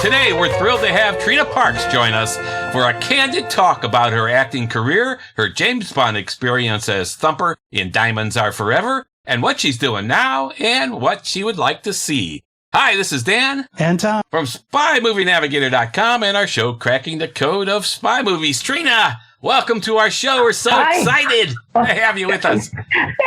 Today, we're thrilled to have Trina Parks join us for a candid talk about her acting career, her James Bond experience as Thumper in Diamonds Are Forever, and what she's doing now, and what she would like to see. Hi, this is Dan. And Tom. From SpyMovieNavigator.com and our show, Cracking the Code of Spy Movies. Trina, welcome to our show. We're so excited to have you with us.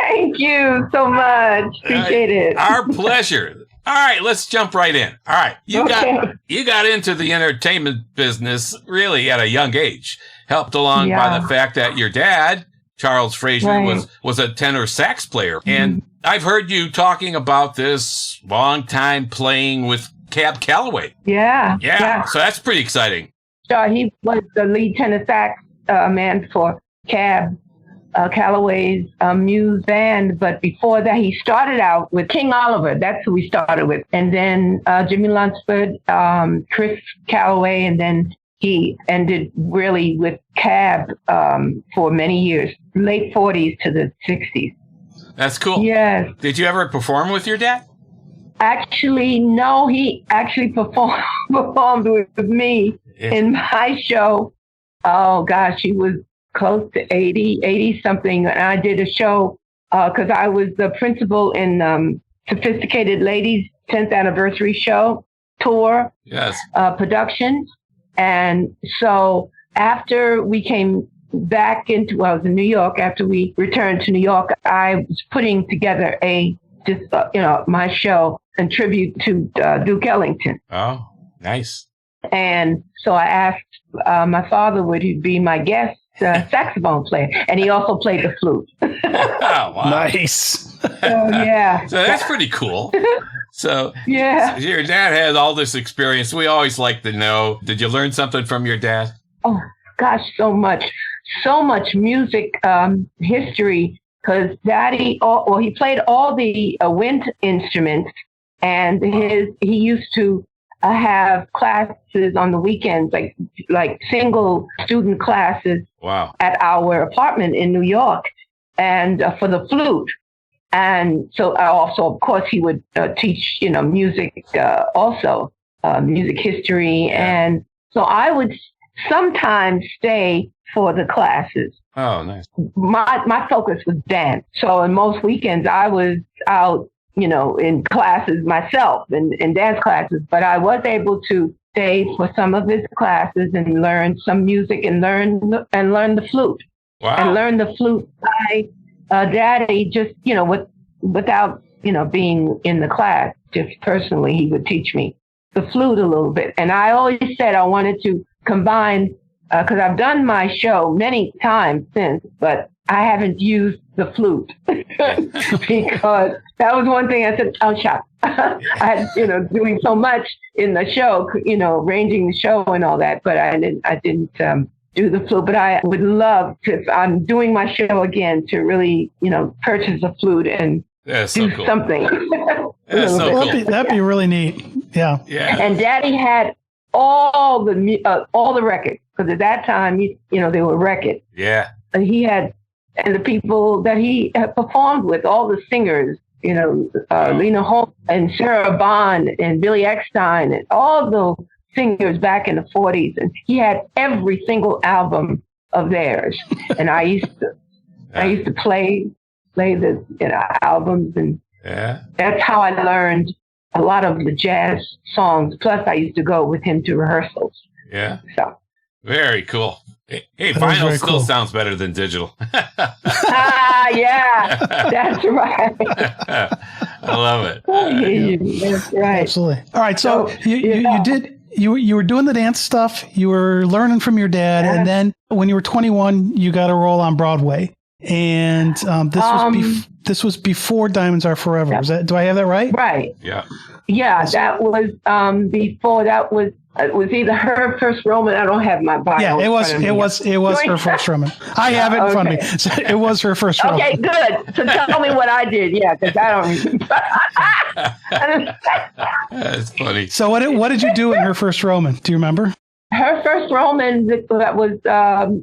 Thank you so much. Appreciate it. Our pleasure. All right, let's jump right in. All right, you got into the entertainment business really at a young age, helped along by the fact that your dad, Charles Frazier, was a tenor sax player. And I've heard you talking about this long time playing with Cab Calloway. Yeah. So that's pretty exciting. He was the lead tenor sax man for Cab Calloway's Muse band, but before that he started out with King Oliver. That's who we started with, and then Jimmy Lunsford, Chris Calloway, and then he ended really with Cab for many years, late 40s to the 60s. That's cool. Yes. Did you ever perform with your dad? Actually, no. He actually performed with me in my show. Oh gosh, he was close to 80 something. And I did a show because I was the principal in Sophisticated Ladies 10th anniversary show tour production. And so after we came back into, I was in New York. After we returned to New York, I was putting together my show in tribute to Duke Ellington. Oh, nice. And so I asked my father would he be my guest saxophone player, and he also played the flute. Oh, wow. Nice. So that's pretty cool. So your dad has all this experience. We always like to know, did you learn something from your dad? Oh gosh, so much music history, because Daddy he played all the wind instruments, and he used to have classes on the weekends, like single student classes at our apartment in New York, and for the flute. And so I also, of course, he would teach, music, also music history. And so I would sometimes stay for the classes. Oh, nice. My focus was dance. So in most weekends I was out, in classes myself, in dance classes, but I was able to stay for some of his classes and learn some music and learn the flute. Wow. And learn the flute by Daddy, just, without, being in the class. Just personally, he would teach me the flute a little bit. And I always said I wanted to combine, because I've done my show many times since, but I haven't used the flute because that was one thing I said, I had, doing so much in the show, arranging the show and all that, but I didn't do the flute. But I would love to, if I'm doing my show again, to really, purchase a flute and do something. That's so cool. That'd be really neat. Yeah. And Daddy had all the records, because at that time, they were records. Yeah. And he had, and the people that he had performed with, all the singers, Lena Holmes and Sarah Bond and Billy Eckstine and all those singers back in the 40s. And he had every single album of theirs. And I used to play the albums, and that's how I learned a lot of the jazz songs. Plus, I used to go with him to rehearsals. Yeah. So very cool. Hey, vinyl still sounds better than digital. Yeah, that's right. I love it. That's right. Absolutely. All right, so you were doing the dance stuff. You were learning from your dad, and then when you were 21, you got a role on Broadway. And this was before Diamonds Are Forever. Yeah. Do I have that right? Right. Yeah. Yeah, that was before. That was it was either her first Roman. I don't have my bio. Yeah, it was her first Roman. I have it in front of me. So it was her first Roman. Okay, good. So tell me what I did. Yeah, because I don't. That's funny. So what did you do in her first Roman? Do you remember? Her first Roman that was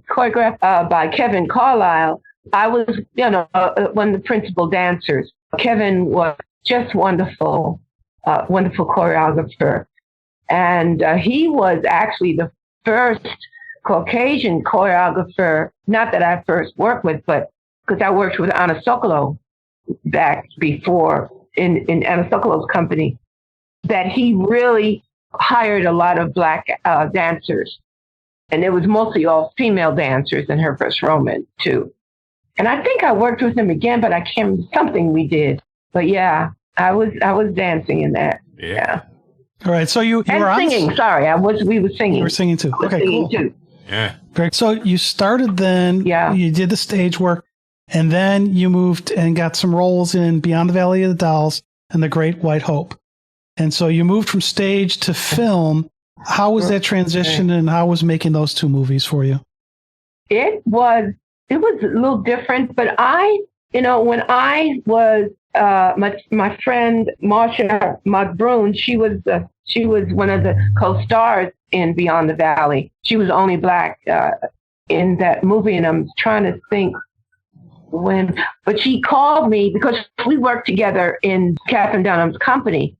choreographed by Kevin Carlisle. I was, one of the principal dancers. Kevin was just wonderful choreographer. And he was actually the first Caucasian choreographer, not that I first worked with, but because I worked with Anna Sokolow back before in Anna Sokolow's company, that he really hired a lot of black dancers. And it was mostly all female dancers in her first Roman, too. And I think I worked with him again, but I can't remember something we did. But yeah, I was dancing in that. Yeah. All right. So you were singing. Sorry, we were singing. You were singing too. Okay, singing cool. Too. Yeah. Great. So you started then. Yeah. You did the stage work, and then you moved and got some roles in Beyond the Valley of the Dolls and The Great White Hope. And so you moved from stage to film. How was that transition, and how was making those two movies for you? It was a little different, but when I was my friend Marsha McBroom, she was one of the co-stars in Beyond the Valley. She was only black in that movie, and I'm trying to think when, but she called me because we worked together in Catherine Dunham's company,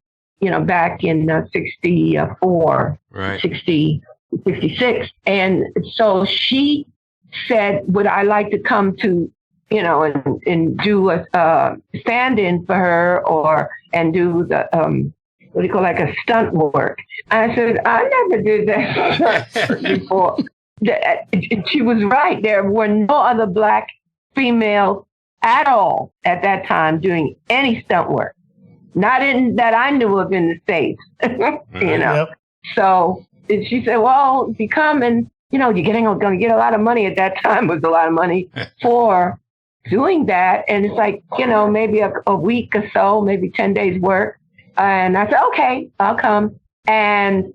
back in 64, right. 66. And so she said, would I like to come to, and do a stand-in for her and do the, what do you call, like a stunt work. I said, I never did that before. She was right. There were no other black females at all at that time doing any stunt work. Not in that I knew of in the States, Yep. So she said, well, if you come and, you're going to get a lot of money at that time, was a lot of money for doing that. And it's like, maybe a week or so, maybe 10 days work. And I said, okay, I'll come. And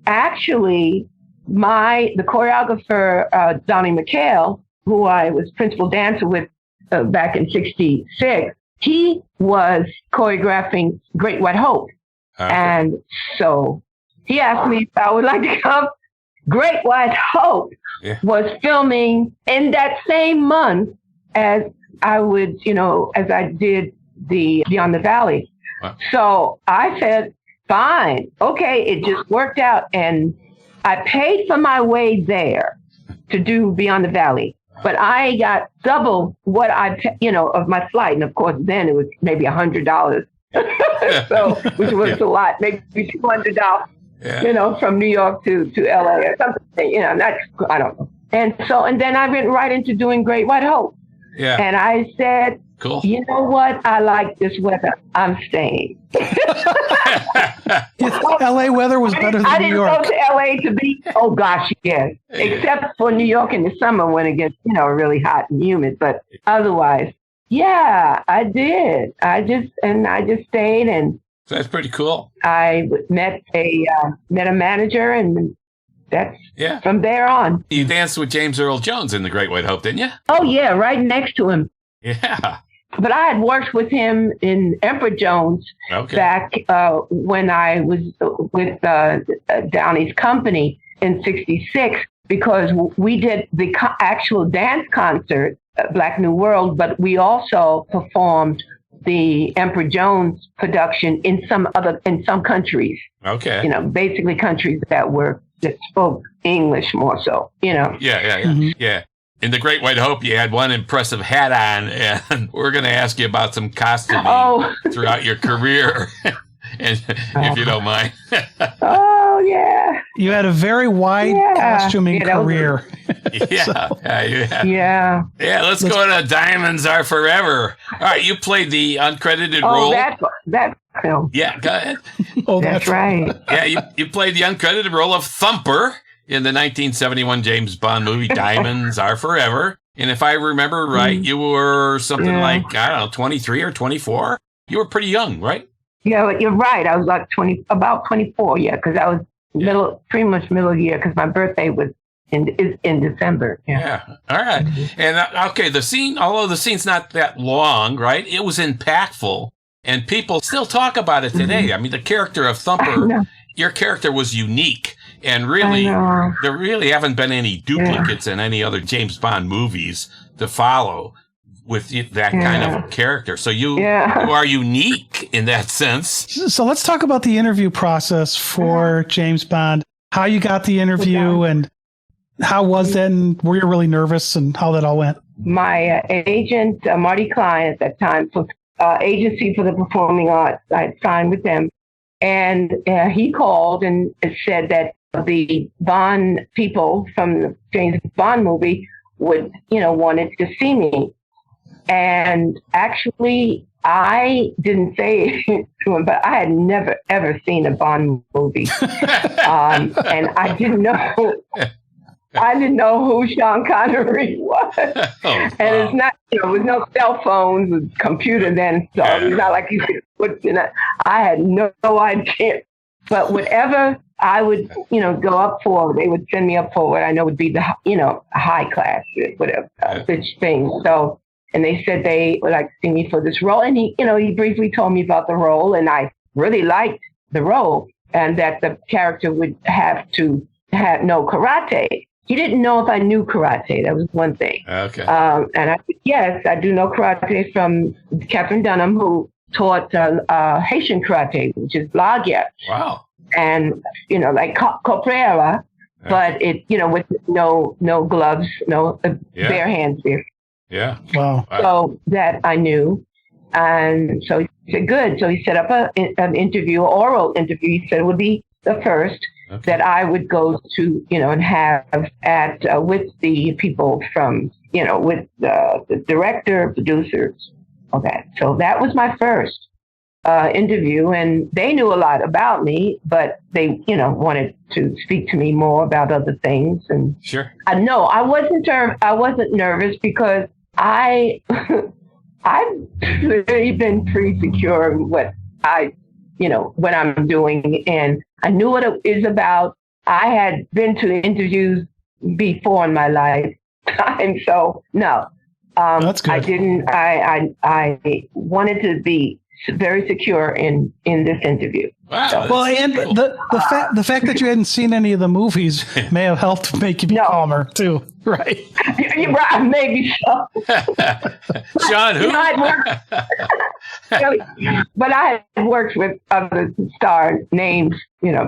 actually, the choreographer, Donnie McHale, who I was principal dancer with back in 66, he was choreographing Great White Hope. Okay. And so he asked me if I would like to come. Great White Hope was filming in that same month as I would, as I did the Beyond the Valley. Wow. So I said, fine. Okay. It just worked out. And I paid for my way there to do Beyond the Valley. But I got double what of my flight. And of course, then it was maybe $100. So, which was a lot, maybe $200, from New York to LA or something, I don't know. And then I went right into doing Great White Hope. Yeah. And I said, cool. You know what? I like this weather. I'm staying. LA weather was better than New York. I didn't go to LA to be, oh gosh, yes. Except for New York in the summer when it gets, really hot and humid. But otherwise, yeah, I did. I just stayed, and so that's pretty cool. I met a manager, and that's from there on. You danced with James Earl Jones in The Great White Hope, didn't you? Oh yeah, right next to him. Yeah. But I had worked with him in Emperor Jones back when I was with Downey's company in 66, because we did the actual dance concert, Black New World, but we also performed the Emperor Jones production in some countries. Okay. Basically countries that spoke English more so, Yeah. Mm-hmm. Yeah. In The Great White Hope, you had one impressive hat on, and we're going to ask you about some costuming throughout your career, and if you don't mind. Oh, yeah. You had a very wide costuming career. Yeah. Yeah, let's go to Diamonds Are Forever. All right, you played the uncredited role. That film. Yeah, go ahead. That's right. Yeah, you played the uncredited role of Thumper in the 1971 James Bond movie Diamonds Are Forever. And if I remember right, you were something like, 23 or 24. You were pretty young, right? Yeah, you're right. I was like about 24, because I was pretty much middle year, because my birthday is in December. Yeah. All right. And the scene, although the scene's not that long, right? It was impactful, and people still talk about it today. Mm-hmm. I mean, the character of Thumper, your character was unique. And really, there really haven't been any duplicates in any other James Bond movies to follow with that kind of character. So you are unique in that sense. So let's talk about the interview process for James Bond. How you got the interview and how was that, and were you really nervous, and how that all went? My agent, Marty Klein, at that time, for Agency for the Performing Arts, I had signed with them. And he called and said that the Bond people from the James Bond movie would, wanted to see me. And actually, I didn't say it to him, but I had never, ever seen a Bond movie. And I didn't know who Sean Connery was. And it's not, with no cell phones, with computer then, so it's not like you could put, I had no idea. But whatever I would, go up for, they would send me up for what I know would be the, high class, whatever, such thing. So, and they said they would like to see me for this role. And he, he briefly told me about the role, and I really liked the role, and that the character would have to know karate. He didn't know if I knew karate. That was one thing. Okay. And I said, yes, I do know karate from Catherine Dunham, who taught Haitian karate, which is lagya. Wow. And, like capoeira, but it, with no gloves, bare hands there. Yeah. Wow. So that I knew. And so he said, good. So he set up an interview, oral interview. He said it would be the first that I would go to, and have at with the people from, with the director, producers, all that. So that was my first interview, and they knew a lot about me, but they, wanted to speak to me more about other things. And sure, I wasn't nervous because I've really been pretty secure in what what I'm doing, and I knew what it is about. I had been to interviews before in my lifetime, so no, that's good. I didn't. I wanted to be very secure in this interview. Wow. So, well, and the fact that you hadn't seen any of the movies may have helped make you be calmer too, right? You're right, maybe so. Sean, who? But I had worked with other star names,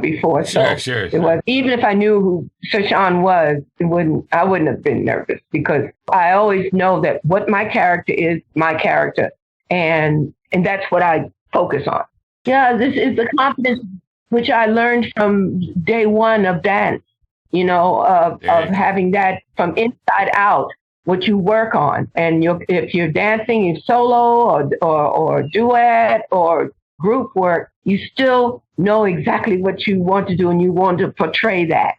before. So Sure. It was, even if I knew who Sir Sean was, I wouldn't have been nervous, because I always know that what my character is, my character, and that's what I focus on. Yeah, this is the confidence which I learned from day one of dance, of having that from inside out, what you work on. And if you're dancing in solo or duet or group work, you still know exactly what you want to do, and you want to portray that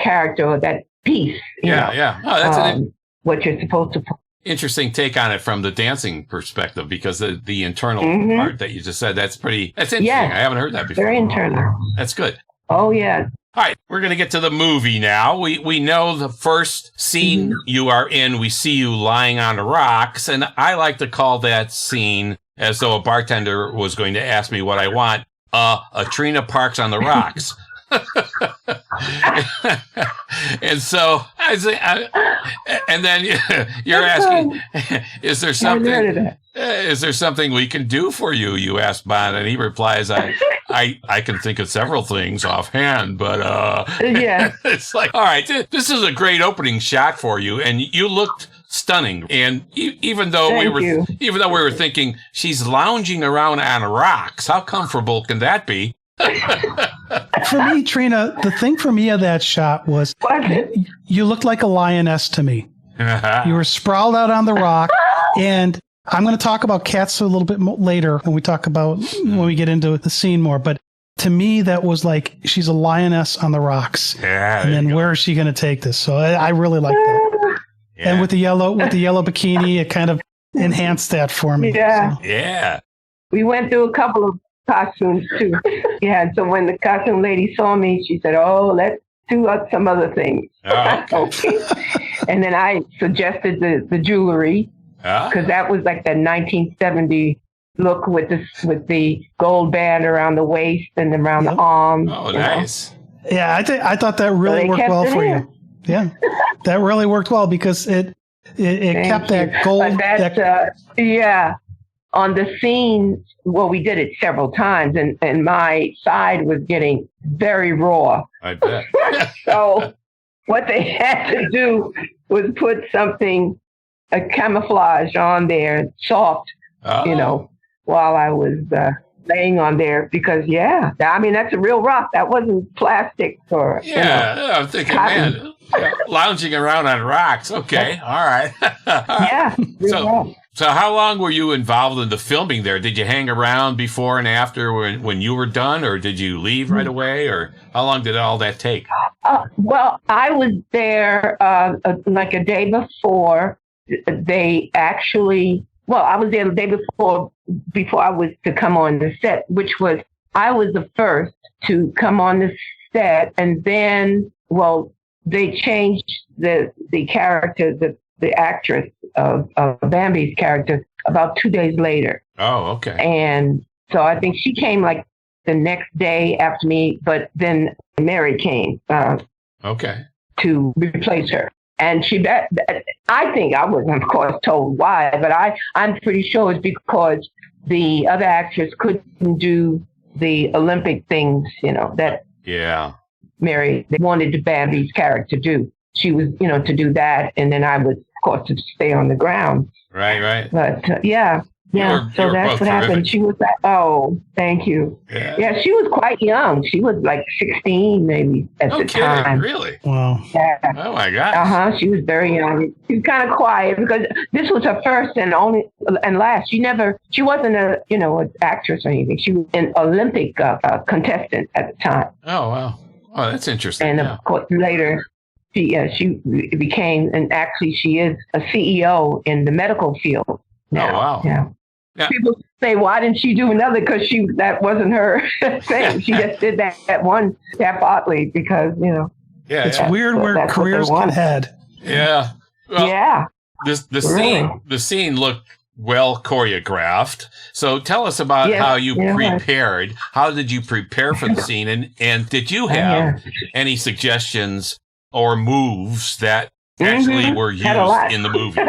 character or that piece. Yeah. Oh, that's what you're supposed to. Interesting take on it from the dancing perspective, because the internal part that you just said, that's interesting. Yes, I haven't heard that before. Very internal. That's good. Oh, yeah. All right, we're going to get to the movie now. We know the first scene you are in, we see you lying on the rocks, and I like to call that scene as though a bartender was going to ask me what I want, a Trina Parks on the rocks. And so and then you're asking, is there something we can do for you? You ask Bond, and he replies, I can think of several things offhand, but yeah. It's like, all right, this is a great opening shot for you, and you looked stunning. And even though we were thinking she's lounging around on rocks, how comfortable can that be? For me, Trina, the thing for me of that shot was you looked like a lioness to me. You were sprawled out on the rock, and I'm going to talk about cats a little bit later when we get into the scene more. But to me, that was like she's a lioness on the rocks. Yeah, and then where is she going to take this? So I really like that. Yeah. And with the yellow bikini, it kind of enhanced that for me. Yeah. So. Yeah. We went through a couple of costumes too. Yeah. So when the costume lady saw me, she said, "Oh, let's do some other things." Oh, okay. And then I suggested the jewelry, because that was like that 1970 look with the gold band around the waist and around the arm. Oh, nice. Yeah, I thought that really worked well for you. Yeah, that really worked well, because it kept that gold. But that's, yeah. On the scene, well, we did it several times, and my side was getting very raw. I bet. So what they had to do was put a camouflage on there, soft, while I was laying on there, because, I mean, that's a real rock. That wasn't plastic or, I'm thinking, cotton. Man, lounging around on rocks. Okay, all right. Yeah. So how long were you involved in the filming there? Did you hang around before and after when you were done, or did you leave right away, or how long did all that take? Well, I was there like a day before. They actually, I was there the day before I was to come on the set, which was, I was the first to come on the set, and then, they changed the character, the actress of Bambi's character about 2 days later. Oh, okay. And so I think she came like the next day after me, but then Mary came to replace her. And I think I wasn't, of course, told why, but I'm pretty sure it's because the other actress couldn't do the Olympic things, that Mary, they wanted Bambi's character to do. She was, to do that, and then I was, of course, to stay on the ground. Right. But, so that's what happened. She was like, oh, thank you. Yeah, she was quite young. She was like 16 maybe at the time. Really? Wow. Yeah. Oh, my gosh. She was very young. She was kind of quiet because this was her first and only and last. She wasn't an actress or anything. She was an Olympic contestant at the time. Oh, wow. Oh, that's interesting. And of course, later, she became, and actually she is a CEO in the medical field now. Oh, wow. Yeah. People say, why didn't she do another? Because that wasn't her thing. She just did that one half-heartedly because, It's weird where careers can head. Yeah. Well, the scene looked well choreographed. So tell us about how you prepared. How did you prepare for the scene? And did you have any suggestions or moves that actually were used in the movie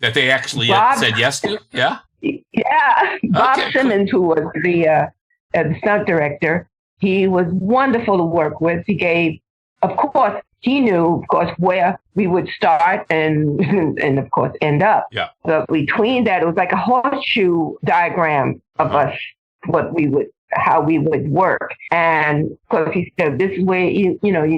that they actually said yes to? Yeah. Yeah. Bob Simmons, who was the stunt director, he was wonderful to work with. He gave, of course, he knew, of course, where we would start and of course, end up. Yeah. But between that, it was like a horseshoe diagram of us, how we would work. And of course, he said, this is where you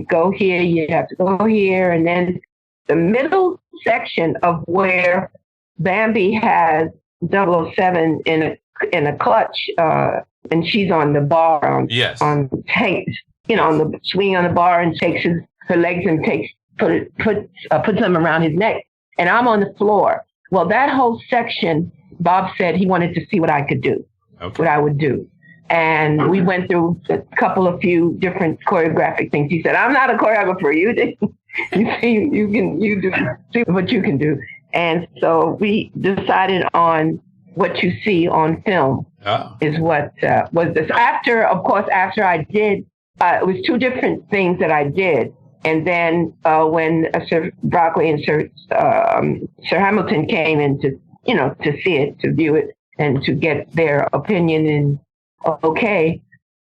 go here, you have to go here. And then the middle section of where Bambi has 007 in a clutch, and she's on the bar on the swing on the bar and takes her legs and puts them around his neck. And I'm on the floor. Well, that whole section, Bob said he wanted to see what I could do, what I would do. And we went through a few different choreographic things. He said, I'm not a choreographer. You see what you can do. And so we decided on what you see on film is what was this. After I did, it was two different things that I did. And then when Sir Broccoli and Sir Hamilton came in to see it, to view it, and to get their opinion and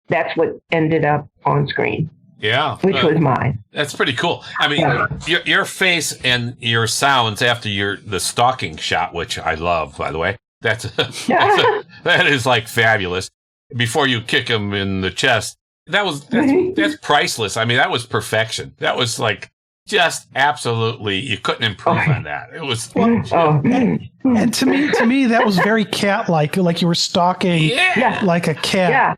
that's what ended up on screen. Yeah. Which was mine. That's pretty cool. I mean, your face and your sounds after the stalking shot, which I love, by the way, that is like fabulous. Before you kick him in the chest, that's priceless. I mean, that was perfection. That was like just absolutely, you couldn't improve on that. It was. And to me, that was very cat-like you were stalking like a cat. Yeah.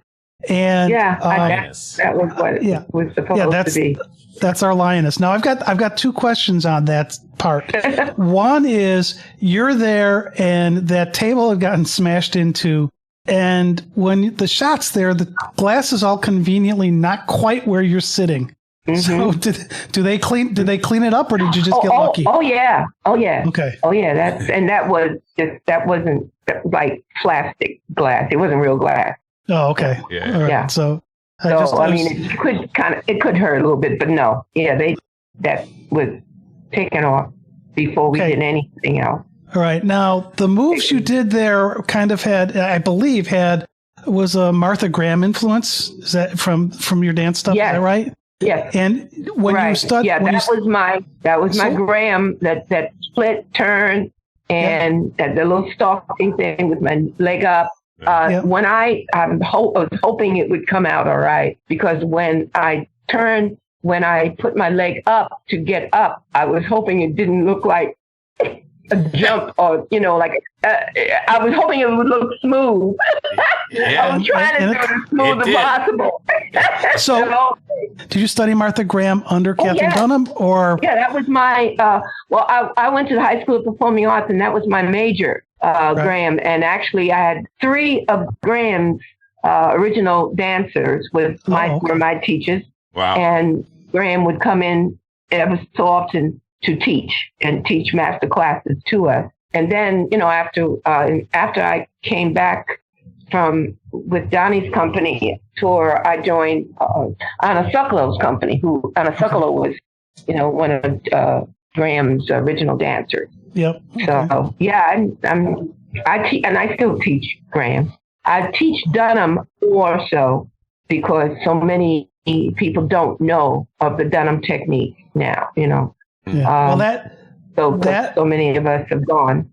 And that was what it was supposed to be. That's our lioness. Now I've got two questions on that part. One is, you're there and that table had gotten smashed into, and when the shot's there, the glass is all conveniently not quite where you're sitting. So did they clean it up, or did you just get lucky? Oh yeah. Okay. Oh yeah, that wasn't like plastic glass. It wasn't real glass. Oh, okay. Yeah. All right. Yeah. So it could hurt a little bit, but no. Yeah, that was taken off. before we did anything else. All right. Now, the moves you did there kind of had, I believe, was a Martha Graham influence. Is that from your dance stuff? Yes. Is that right? Yes. And when you studied, that was my Graham, that split turn and that the little stalking thing with my leg up. When I was hoping it would come out all right, because when I put my leg up to get up, I was hoping it didn't look like a jump or, I was hoping it would look smooth. I was trying to do it as smooth as possible. So, did you study Martha Graham under Katherine Dunham, or? Yeah, that was my, I went to the High School of Performing Arts, and that was my major, Graham. And actually, I had 3 of Graham's original dancers were my teachers. Wow. And Graham would come in ever so often to teach master classes to us. And then, after I came back with Donnie's company tour, I joined Anna Sokolo's company, Anna Sokolo was, one of Graham's original dancers. Yep. So, I still teach Graham. I teach Dunham more so because so many people don't know of the Dunham technique now, Yeah. So many of us have gone.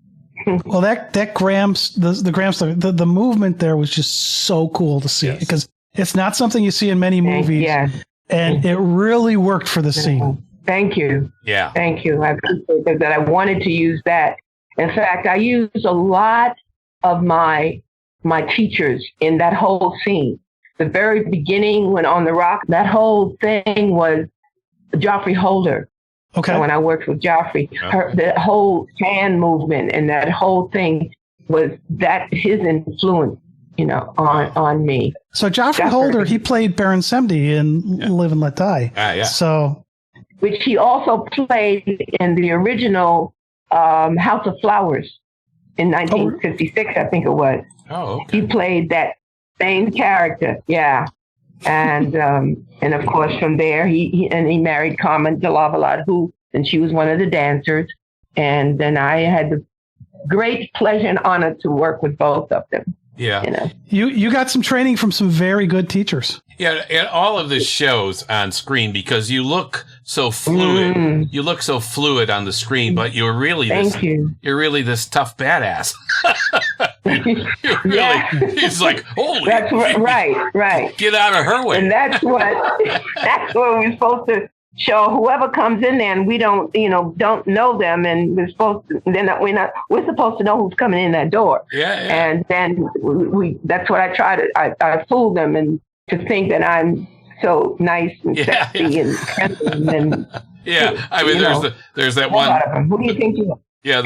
Well, that Graham's the Graham stuff, the movement there was just so cool to see because it's not something you see in many movies, and it really worked for the scene. Thank you. Yeah. Thank you. I appreciate that. I wanted to use that. In fact, I used a lot of my teachers in that whole scene. The very beginning, when on the rock, that whole thing was Joffrey Holder. Okay. So when I worked with Joffrey, the whole hand movement and that whole thing was his influence, on me. So Joffrey Holder, he played Baron Semdi in Live and Let Die. So, which he also played in the original House of Flowers in 1956, I think it was. Oh, okay. He played that same character, and of course from there he married Carmen de Lavalade, and she was one of the dancers, and then I had the great pleasure and honor to work with both of them. Yeah, you got some training from some very good teachers. Yeah, and all of this shows on screen because you look so fluid. You look so fluid on the screen, but you're really you're really this tough badass. He's like, holy. That's right. Get out of her way. And that's what we're supposed to show whoever comes in there, and we don't know them, and we're supposed to know who's coming in that door. And then that's what I try to I fool them and to think that I'm so nice and sexy and feminine and I mean there's that one. Who do you think you are? Yeah,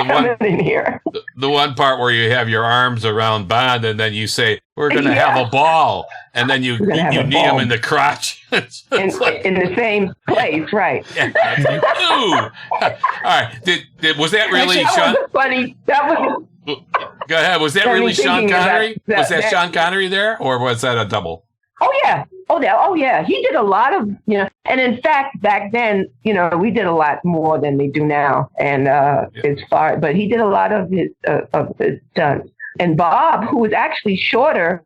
the one part where you have your arms around Bond and then you say, we're going to have a ball. And then you knee him in the crotch. in the same place, right. Like, ooh. All right. Was that really Sean? Go ahead. Was that really Sean Connery? Was that Sean Connery there? Or was that a double? Oh yeah. He did a lot of, and in fact, back then, we did a lot more than we do now. And but he did a lot of his stunts. And Bob, who was actually shorter,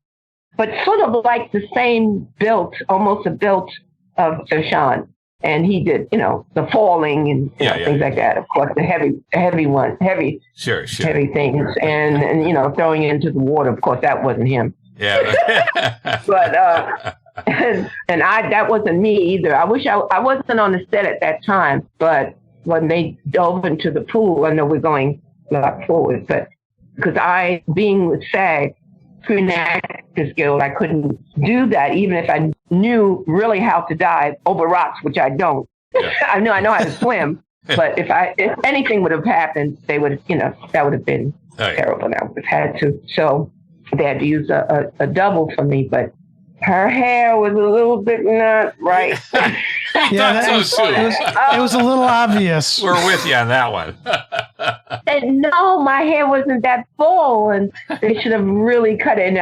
but sort of like the same build, almost a build of Sean. And he did, the falling and things like that. Of course, the heavy things, and throwing into the water. Of course, that wasn't him. Yeah. But and that wasn't me either. I wish I wasn't on the set at that time. But when they dove into the pool, I know we're going a lot forward, but because being with SAG, Screen Actors Guild, I couldn't do that even if I knew really how to dive over rocks, which I don't. Yeah. I know how to swim, but if anything would have happened, they would have, that would have been terrible. And I would have had to. So they had to use a double for me, but her hair was a little bit not right. It was a little obvious. We're with you on that one. And no, my hair wasn't that full, and they should have really cut it. And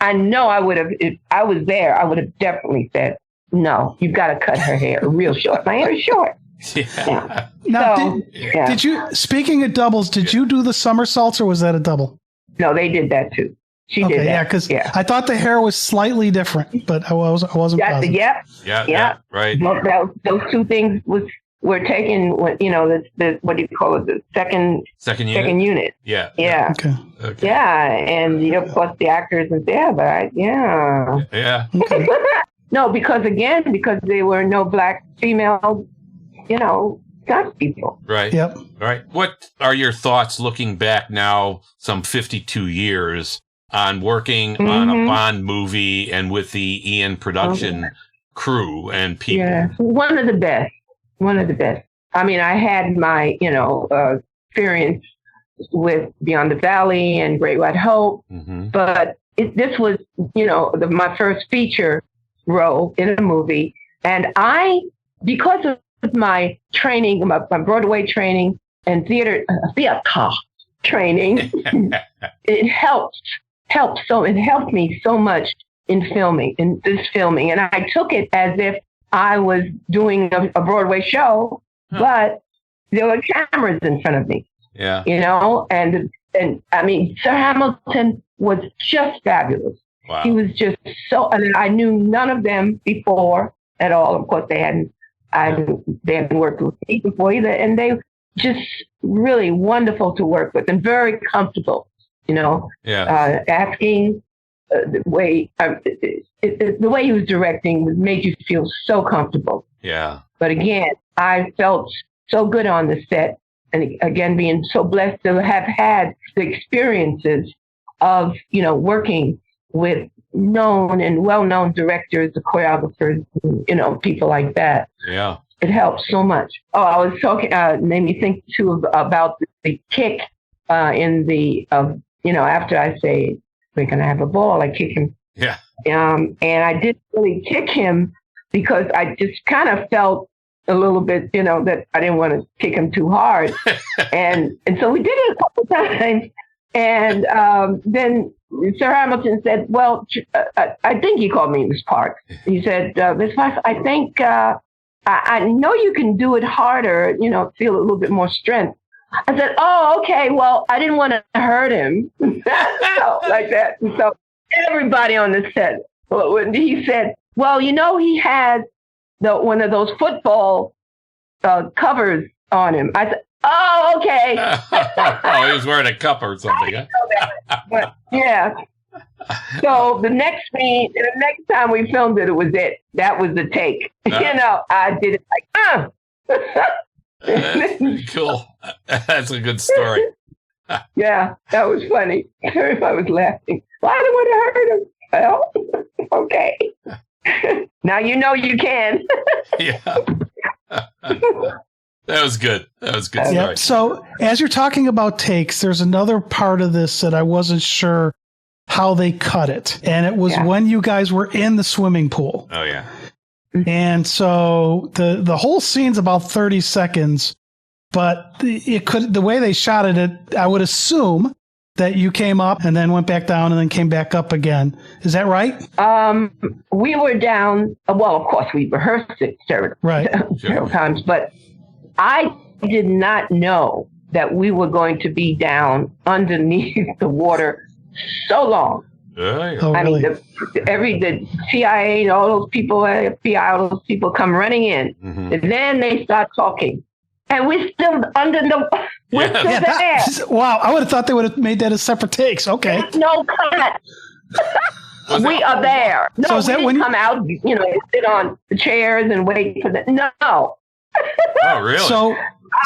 I know I would have, if I was there, I would have definitely said, no, you've got to cut her hair real short. My hair is short. Yeah. Now, did you, speaking of doubles, did you do the somersaults or was that a double? No, they did that too. She did that. Yeah, because I thought the hair was slightly different, but I wasn't positive. Yeah, right. Well, those two things were taken. The what do you call it? The second unit. Yeah. Okay. Yeah, and of course the actors and Yeah. Okay. No, because there were no black female, stunt people. Right. Yep. Right. What are your thoughts looking back now, some 52 years, on working on a Bond movie and with the Ian production crew and people? Yeah, one of the best. I mean, I had my, experience with Beyond the Valley and Great White Hope, but this was, my first feature role in a movie. And because of my training, my Broadway training and theater training, it helped me so much in this filming. And I took it as if I was doing a Broadway show, but there were cameras in front of me. Yeah. And I mean, Sir Hamilton was just fabulous. Wow. He was just and I knew none of them before at all. Of course, they hadn't worked with me before either. And they just really wonderful to work with and very comfortable, asking the way he was directing made you feel so comfortable. Yeah. But again, I felt so good on the set. And again, being so blessed to have had the experiences of, working with known and well-known directors, the choreographers, people like that. Yeah. It helps so much. Oh, I was talking, made me think too about the kick in the, after I say, we're going to have a ball, I kick him. Yeah. And I didn't really kick him because I just kind of felt a little bit, that I didn't want to kick him too hard. and so we did it a couple times. And then Sir Hamilton said, well, I think he called me Miss Parks. He said, Miss Parks, I think I know you can do it harder, feel a little bit more strength. I said, oh, okay, well, I didn't want to hurt him. Like that. And so everybody on the set, when he said, well, he had one of those football covers on him. I said, oh, okay. He was wearing a cup or something. Huh? But, yeah. So the next time we filmed it, that was the take. I did it like, That's cool. That's a good story. Yeah, that was funny. Everybody was laughing. Well, I didn't want to hurt him. Well, okay. Now you can. Yeah. That was good. Story. Yep. So as you're talking about takes, there's another part of this that I wasn't sure how they cut it. And it was when you guys were in the swimming pool. Oh, yeah. And so the whole scene's about 30 seconds, but the way they shot it, I would assume that you came up and then went back down and then came back up again. Is that right? We were down. Well, of course, we rehearsed it several times, but I did not know that we were going to be down underneath the water so long. Oh, I really? mean, the CIA and all those people, FBI, all those people come running in, and then they start talking, and we're still under the. We're still there. Wow, I would have thought they would have made that as separate takes. Okay. No cut. We are there. No, so is that when you come out? Sit on the chairs and wait for the. No. Oh, really?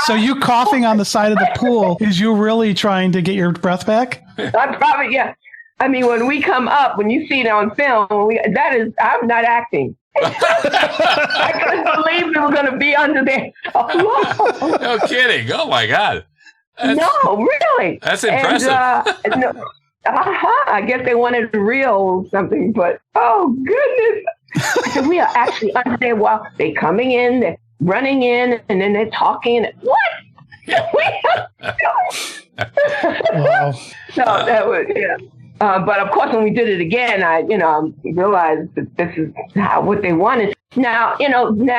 So you coughing on the side of the pool is you really trying to get your breath back? I'm probably I mean, when we come up, when you see it on film, I'm not acting. I couldn't believe we were going to be under there so long. No kidding. Oh, my God. No, really. That's impressive. I guess they wanted real something, but oh, goodness. So we are actually under there while they're coming in, they're running in, and then they're talking. What? Wow. So that was, but of course, when we did it again, I realized that this is what they wanted. Now, even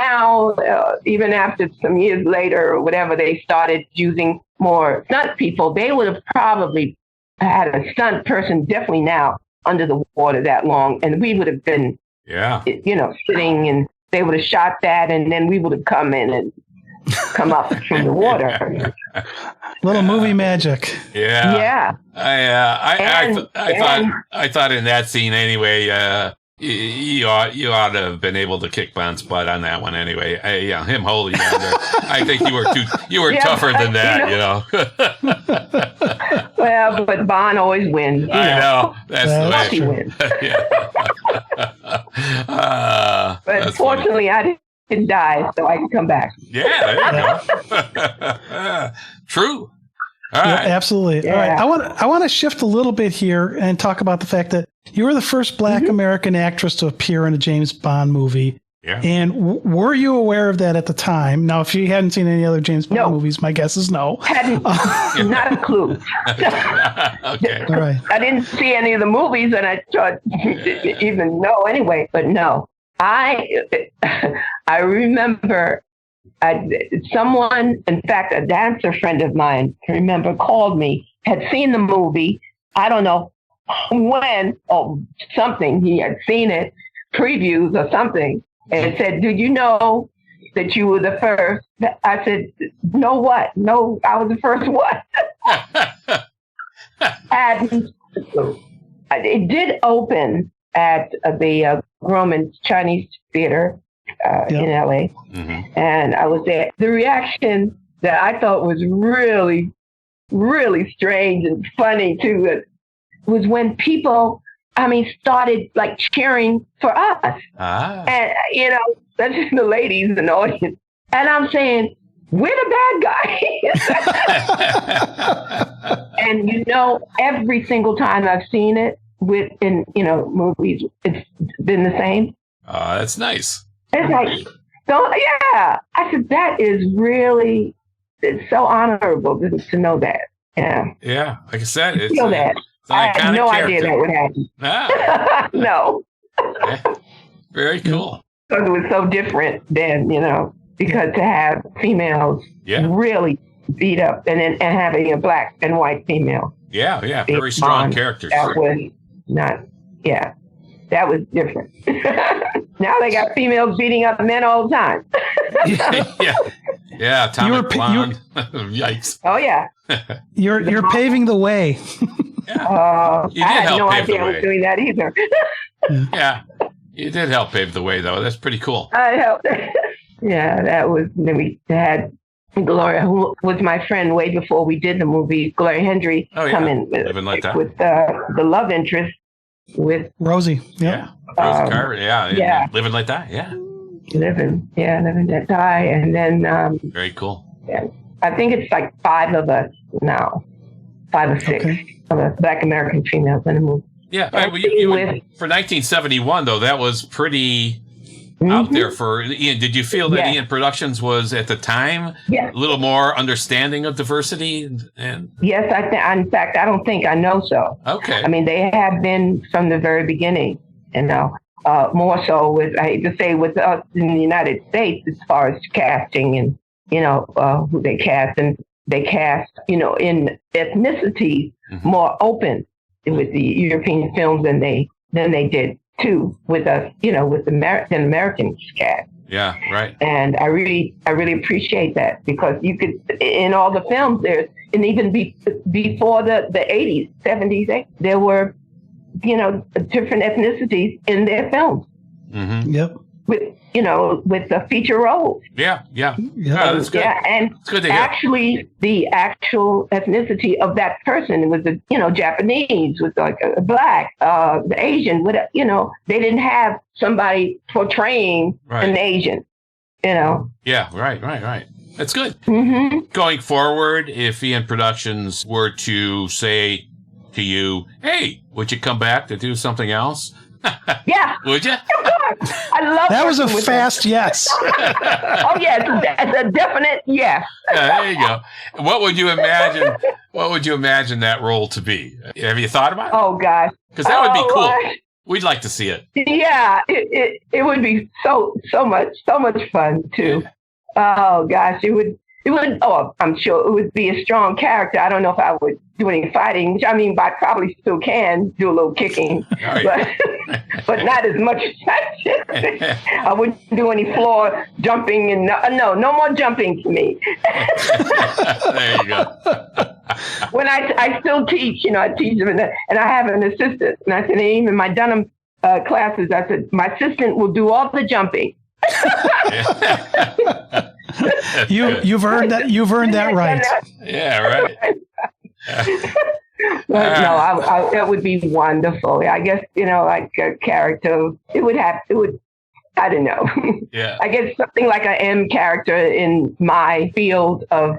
after some years later or whatever, they started using more stunt people. They would have probably had a stunt person definitely now under the water that long. And we would have been, sitting, and they would have shot that. And then we would have come in and come up from the water. Little movie magic. Yeah. I thought in that scene anyway, you ought to have been able to kick Bond's butt on that one anyway. Him holding down there. I think you were tougher than that, Well, but Bond always wins. I know. That's the way he wins. But fortunately, I didn't die, so I can come back. Yeah, there you go. True. All right. Yeah, absolutely. Yeah. All right. I want to shift a little bit here and talk about the fact that you were the first Black American actress to appear in a James Bond movie. Yeah. And were you aware of that at the time? Now, if you hadn't seen any other James Bond movies, my guess is no. Hadn't, not a clue. Okay. All right. I didn't see any of the movies, and I didn't even know anyway. But no, I remember someone, in fact, a dancer friend of mine, I remember, called me, had seen the movie. I don't know when or something. He had seen it, previews or something, and said, "Did you know that you were the first?" I said, "No, what? No, I was the first what?" And it did open at the Roman Chinese Theater in LA. Mm-hmm. And I was there. The reaction that I thought was really, really strange and funny too was when people, started like cheering for us. And, especially the ladies in the audience. And I'm saying, we're the bad guys. And, every single time I've seen it in movies, it's been the same. That's nice. It's like, I said, that is really, it's so honorable to know that. Yeah. Yeah. Like I said, it's that. I had no idea that would happen. Ah. No. Okay. Very cool. Because it was so different then, because to have females really beat up and having a black and white female. Yeah. Very strong characters. That was not, that was different. Now they got females beating up men all the time. Yeah, Atomic Blonde. Yikes. Oh, yeah. You're paving the way. Yeah. You did I had help no pave idea the I was way. doing that either. Yeah. You did help pave the way, though. That's pretty cool. I helped. Yeah, that was, then we had Gloria, who was my friend way before we did the movie, Gloria Hendry, come in Living Like That. with the love interest with Rosie. Yeah. Rosie Carver. Yeah. Living Like That. Yeah. Living That Die. And then, very cool. Yeah, I think it's like 5 of us now, 5 or 6 of us Black American females in the movie. Yeah. For 1971, though, that was pretty out there for Ian. Did you feel that Ian Productions was at the time a little more understanding of diversity? And yes, in fact, I don't think I know so. Okay. They have been from the very beginning, more so with, I hate to say, with us in the United States as far as casting and, who they cast. And they cast, in ethnicities more open with the European films than they did too with us, with the American cast. Yeah, right. And I really appreciate that, because you could, in all the films, and even before the 80s, 70s, 80s, there were, different ethnicities in their films. Mm-hmm. Yep. With the feature roles. Yeah. Oh, that's good. Yeah, and it's good to hear. Actually, the actual ethnicity of that person was Japanese, was like a black, the Asian. They didn't have somebody portraying an Asian. Yeah, right. That's good. Mm-hmm. Going forward, if Ian Productions were to say to you, "Hey, would you come back to do something else?" Yeah. Would you? I love that. Was a fast yes. Oh, yes. That's a definite yes. There you go. What would you imagine? What would you imagine that role to be? Have you thought about it? Oh, gosh. Because that would be cool. We'd like to see it. Yeah, it would be so much fun too. Oh gosh, it would. Oh, I'm sure it would be a strong character. I don't know if I would do any fighting. I mean, I probably still can do a little kicking, but not as much as I should. I wouldn't do any floor jumping and no more jumping for me. There you go. When I still teach, I teach them, and I have an assistant. And I said, even my Dunham classes, I said, my assistant will do all the jumping. You've earned that right. Yeah, right. No, it would be wonderful. I guess like a character. It would. I don't know. Yeah. I guess something like an M character in my field of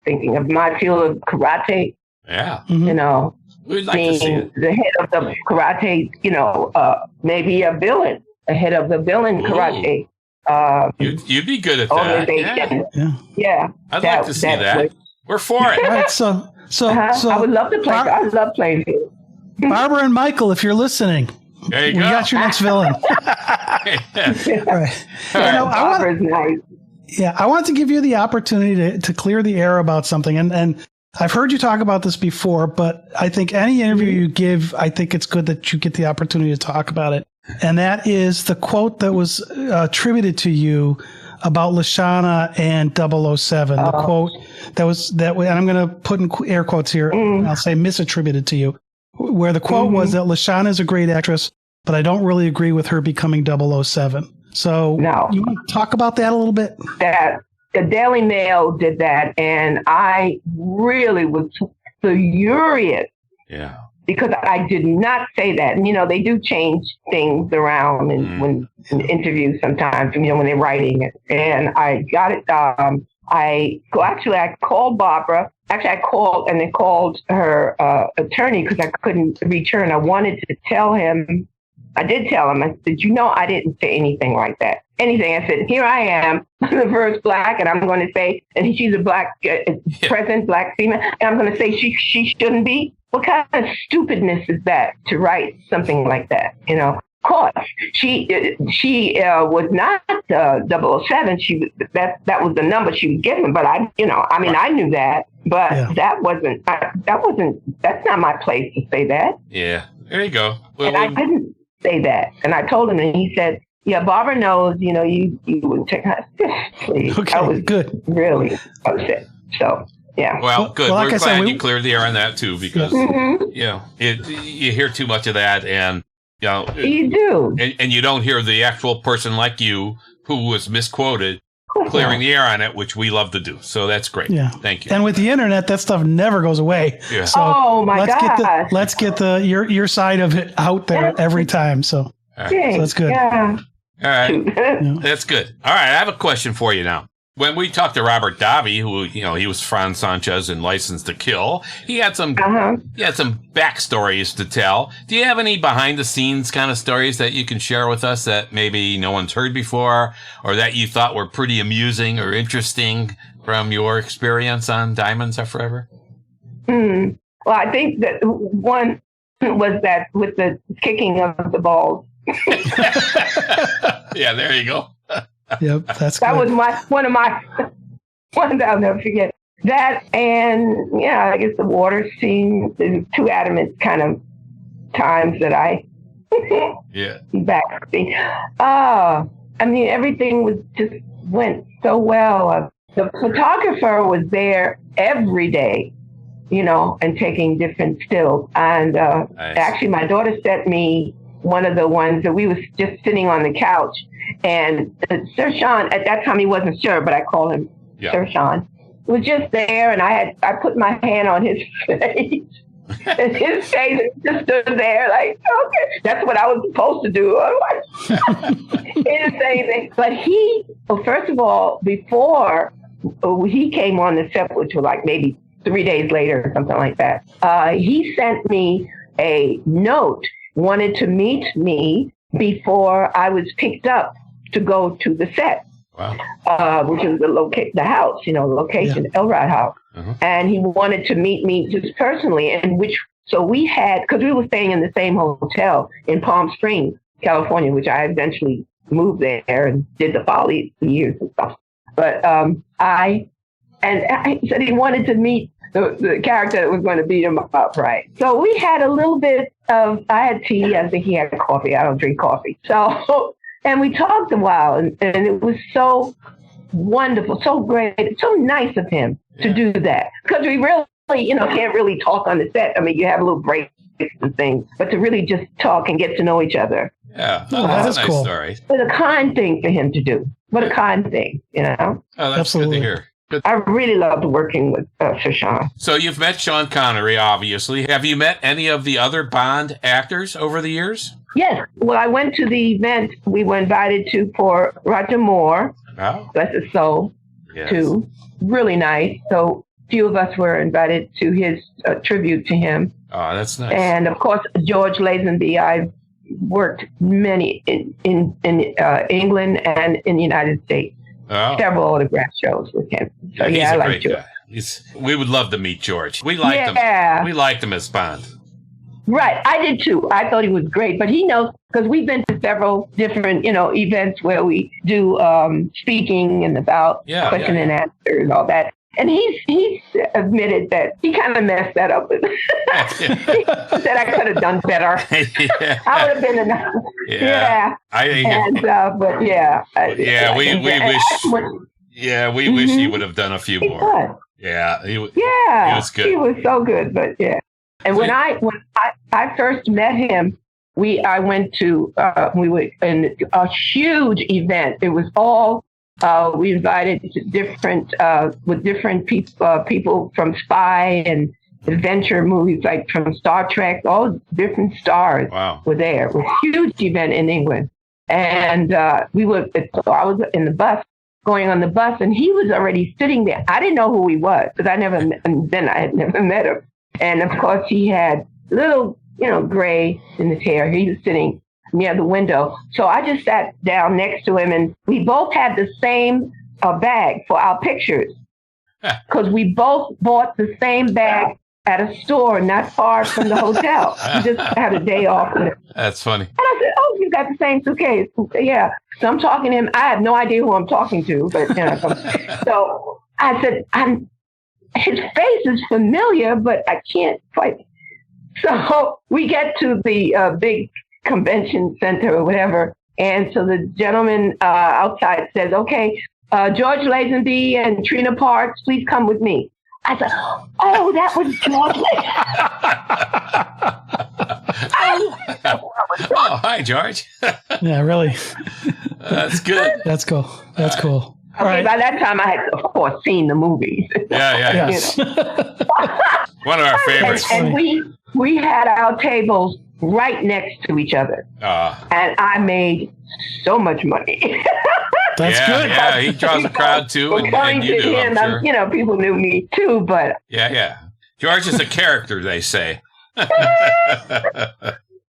thinking of my field of karate. Yeah. We'd like to see it. The head of the karate. Maybe a villain. The head of the villain karate. You'd be good at that. Yeah. I'd like to see that. We're for it. All right, so I would love to play. I love playing it. Barbara and Michael, if you're listening, there you go. We got your next villain. Right. Barbara's nice. Yeah, I want to give you the opportunity to clear the air about something, and I've heard you talk about this before, but I think any interview you give, I think it's good that you get the opportunity to talk about it. And that is the quote that was attributed to you about Lashana and 007. The quote and I'm going to put in air quotes here. I'll say misattributed to you, where the quote was that Lashana is a great actress, but I don't really agree with her becoming 007. So you want to talk about that a little bit? That the Daily Mail did that, and I really was furious. Yeah. Because I did not say that. And, they do change things around in interviews sometimes, when they're writing it. And I got it. I called Barbara. Actually, I called her attorney because I couldn't reach her. And I wanted to tell him. I did tell him. I said, I didn't say anything like that. Anything. I said, here I am, the first black, and I'm going to say, and she's a black present black female, and I'm going to say she shouldn't be. What kind of stupidness is that to write something like that? Of course, she was not 007. That was the number she was given. But I knew that. But that's not my place to say that. Yeah, there you go. Well, and I didn't say that. And I told him, and he said, yeah, Barbara knows, you wouldn't take her seriously. Okay, I was good. Really upset. So. Yeah. Well, good. Well, We're glad you cleared the air on that too, because you hear too much of that, and you do, and you don't hear the actual person like you who was misquoted clearing the air on it, which we love to do. So that's great. Yeah, thank you. And with the internet, that stuff never goes away. Yeah. So let's get your side of it out there every time. So that's good. Yeah. All right. That's good. All right. I have a question for you now. When we talked to Robert Davi, who, he was Franz Sanchez in License to Kill, he had some backstories to tell. Do you have any behind the scenes kind of stories that you can share with us that maybe no one's heard before, or that you thought were pretty amusing or interesting from your experience on Diamonds Are Forever? Well, I think that one was that with the kicking of the balls. Yeah, there you go. Yep, that's that good. was one I'll never forget. That, and I guess the water scene, the two adamant kind of times that I backstage. Everything went so well. The photographer was there every day, and taking different stills. And nice. Actually, my daughter sent me one of the ones that we was just sitting on the couch. And Sir Sean, at that time he wasn't Sir, but I called him Sir Sean, was just there, and I put my hand on his face. And his face just stood there like, okay, that's what I was supposed to do. He didn't say anything. But first of all, before he came on the set, which was like maybe 3 days later or something like that, he sent me a note, wanted to meet me before I was picked up to go to the set. Wow. Which is the house, location, Elrod House. Uh-huh. And he wanted to meet me just personally, and which So we had, because we were staying in the same hotel in Palm Springs, California, which I eventually moved there and did the Follies for years and stuff. But I said he wanted to meet the character that was going to beat him up, right? So we had a little bit of, I had tea, I think he had coffee. I don't drink coffee. So, and we talked a while, and it was so wonderful, so great, so nice of him to do that. Because we really, can't really talk on the set. I mean, you have a little breaks and things, but to really just talk and get to know each other. Yeah, that's a nice cool story. It was a kind thing for him to do. What a kind thing, Oh, that's Absolutely. good to hear. Good. I really loved working with Sean. So you've met Sean Connery, obviously. Have you met any of the other Bond actors over the years? Yes. Well, I went to the event we were invited to for Roger Moore, bless his soul, too. Really nice. So few of us were invited to his tribute to him. Oh, that's nice. And, of course, George Lazenby. I've worked many in England and in the United States. Several autograph shows with him. So, he's I a like great George. guy. We would love to meet George. We liked him. We liked him as Bond. Right. I did, too. I thought he was great. But he knows, because we've been to several different, events where we do speaking and about question and answer and all that. And he's admitted that he kind of messed that up. He said I could have done better. I would have been enough. I think. We wish he would have done a few more. Was. Yeah, he was good. He was so good, but yeah. And when I first met him, I went to we were in a huge event. It was all. We invited different people from spy and adventure movies, like from Star Trek. All different stars were there. It was a huge event in England, and I was in the bus, going on the bus, and he was already sitting there. I didn't know who he was because I had never met him. And of course, he had little, gray in his hair. He was sitting near the window. So I just sat down next to him, and we both had the same bag for our pictures because we both bought the same bag at a store not far from the hotel. We just had a day off. That's funny. And I said, "Oh, you got the same suitcase?" Yeah. So I'm talking to him. I have no idea who I'm talking to, but so I said, his face is familiar, but I can't quite. So we get to the big convention center or whatever. And so the gentleman outside says, okay, George Lazenby and Trina Parks, please come with me. I said, oh, that was George Lazenby. Oh, hi, George. Yeah, really. That's good. That's cool. That's cool. Okay, right. By that time, I had, of course, seen the movies. Yeah. Yes. One of our favorites. And we had our tables right next to each other. And I made so much money. That's good. Yeah, he draws a crowd too, and you do, him, I'm sure. People knew me too, but... Yeah. George is a character, they say.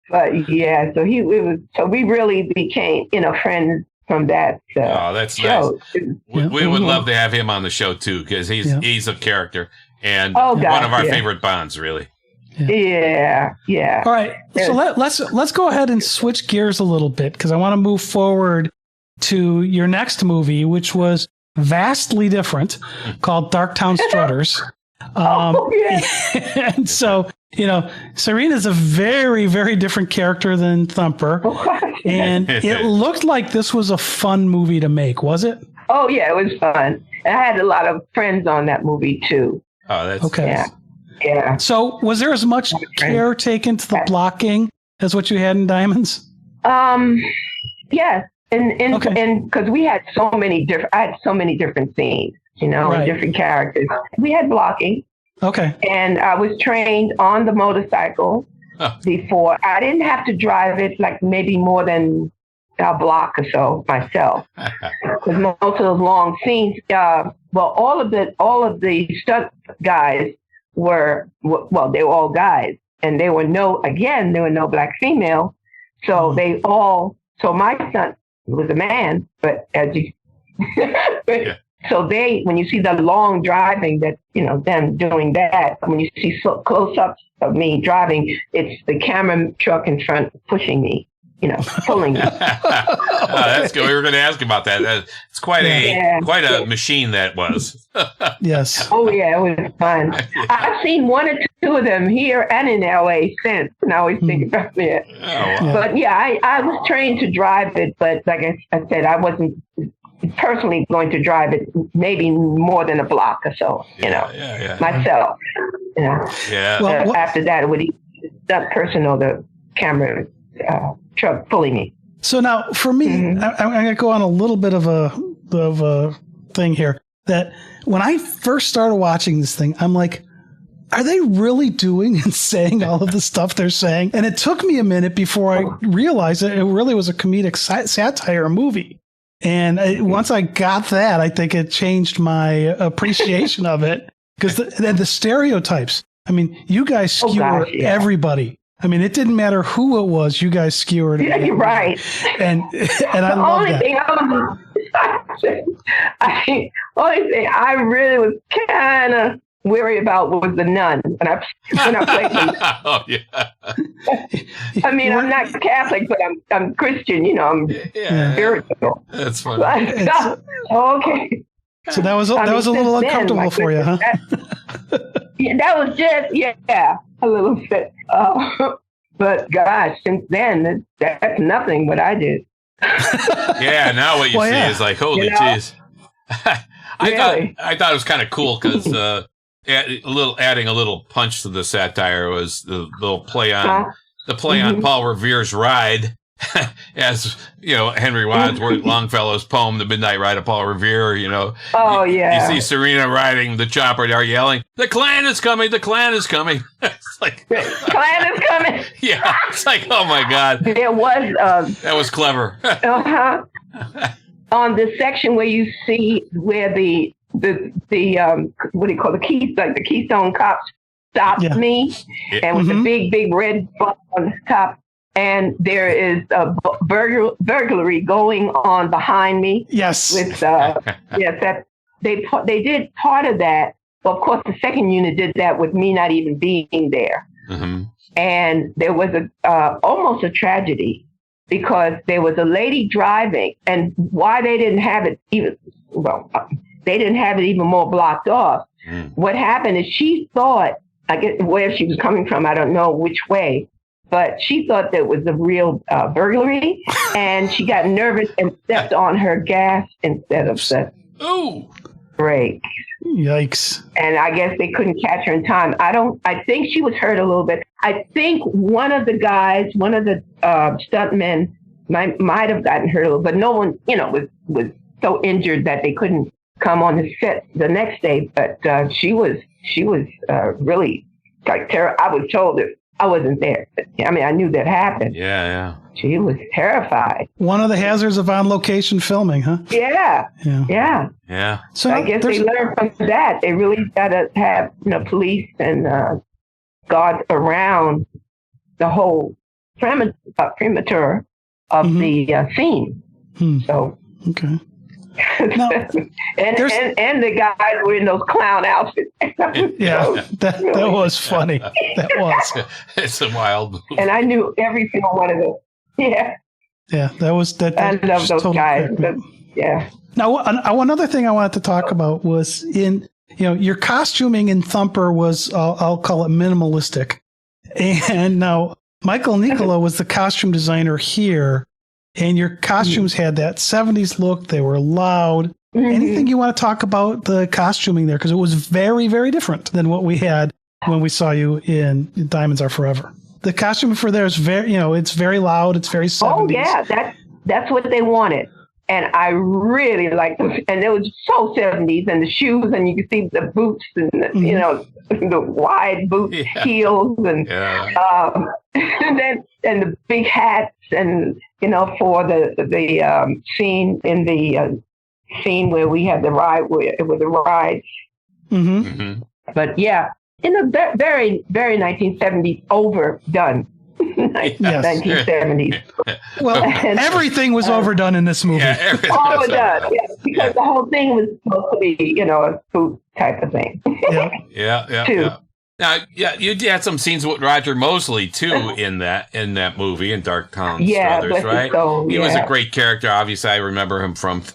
But yeah, so we really became, friends from that that's show. Nice. We would love to have him on the show too, because he's a character and one of our favorite Bonds, really. Yeah. All right, so let's go ahead and switch gears a little bit, because I want to move forward to your next movie, which was vastly different, called DARKTOWN STRUTTERS. And so, Serena's a very, very different character than Thumper. And it looked like this was a fun movie to make, was it? Oh, yeah, it was fun. And I had a lot of friends on that movie, too. Oh, that's okay. Yeah. So was there as much care taken to the blocking as what you had in Diamonds? Yes. And because we had so many different scenes, and different characters. We had blocking. Okay. And I was trained on the motorcycle before. I didn't have to drive it like maybe more than a block or so myself. Because most of those long scenes, all of the stunt guys were they were all guys, and there were no black female. So so my stunt was a man, but So when you see the long driving that, them doing that, when you see close-ups of me driving, it's the camera truck in front pushing me, pulling me. That's good. We were going to ask about that. It's quite a machine that was. Yes. Oh, yeah, it was fun. I've seen one or two of them here and in L.A. since, and I always think about it. Oh, wow. But, yeah, I was trained to drive it, but like I said, I wasn't personally going to drive it maybe more than a block or so, myself. Yeah. Well, after that, it would be that person or the camera truck pulling me. So now, for me, I'm going to go on a little bit of a thing here. That when I first started watching this thing, I'm like, are they really doing and saying all of the stuff they're saying? And it took me a minute before I realized that it really was a comedic satire movie. And once I got that, I think it changed my appreciation of it. Because the stereotypes, I mean, you guys skewer everybody. I mean, it didn't matter who it was. You guys skewered. Yeah, you're right. And I love that. The only thing I really was kind of worried about was the nun when I played them. Oh yeah. I mean, I'm not Catholic, but I'm Christian. I'm spiritual. That's funny. Okay. So that was a little uncomfortable for you, huh? That was just a little bit. But gosh, since then that's nothing what I did. Yeah, now what you see is like, holy jeez. I thought it was kind of cool because adding a little punch to the satire was the little play on on Paul Revere's Ride, as Henry Wadsworth Longfellow's poem, "The Midnight Ride of Paul Revere." Oh yeah. You see Serena riding the chopper there, yelling, "The Klan is coming! The Klan is coming!" It's like, the Klan is coming. Yeah, it's like, oh my God. There was that was clever. On the section where you see where the what do you call the Keystone Cops stopped me, and with the big red button on the top, and there is a burglary going on behind me. Yes. With that they did part of that. Well, of course, the second unit did that with me not even being there, and there was almost a tragedy. Because there was a lady driving, and why they didn't have it even more blocked off. What happened is she thought, I guess where she was coming from, I don't know which way, but she thought that was a real burglary, and she got nervous and stepped on her gas instead of the brake. Yikes. And I guess they couldn't catch her in time. I think she was hurt a little bit. I think one of the stuntmen might have gotten hurt a little, but no one, was so injured that they couldn't come on the set the next day. But she was really like terror. I was told that I wasn't there. But, I mean, I knew that happened. Yeah. She was terrified. One of the hazards of on-location filming, huh? Yeah. So I guess they learned from that. They really got to have police and guards around the whole perimeter of the scene. So okay. Now, and the guys were in those clown outfits. That was funny. That was. It's a wild movie. And I knew every single one of them. Yeah, that was that. I love those guys. Yeah. Now, one other thing I wanted to talk about was in your costuming in Thumper was I'll call it minimalistic, and now Michael Nicola was the costume designer here, and your costumes had that 70s look. They were loud. Anything you want to talk about the costuming there? Because it was very, very different than what we had when we saw you in Diamonds Are Forever. The costume for there is very, it's very loud. It's very 70s. Oh, yeah. That's what they wanted. And I really liked them. And it was so 70s, and the shoes, and you could see the boots and, the wide boot heels and and the big hats and, for the scene in the scene where we had the ride, where it was a ride. But yeah, in a very, very 1970s overdone 1970s. Well, everything was overdone in this movie. Yeah, overdone. Yeah, because the whole thing was supposed to be, a spook type of thing. Yeah. Now, you had some scenes with Roger Mosley too in that movie in DARKTOWN STRUTTERS, right? He was a great character. Obviously, I remember him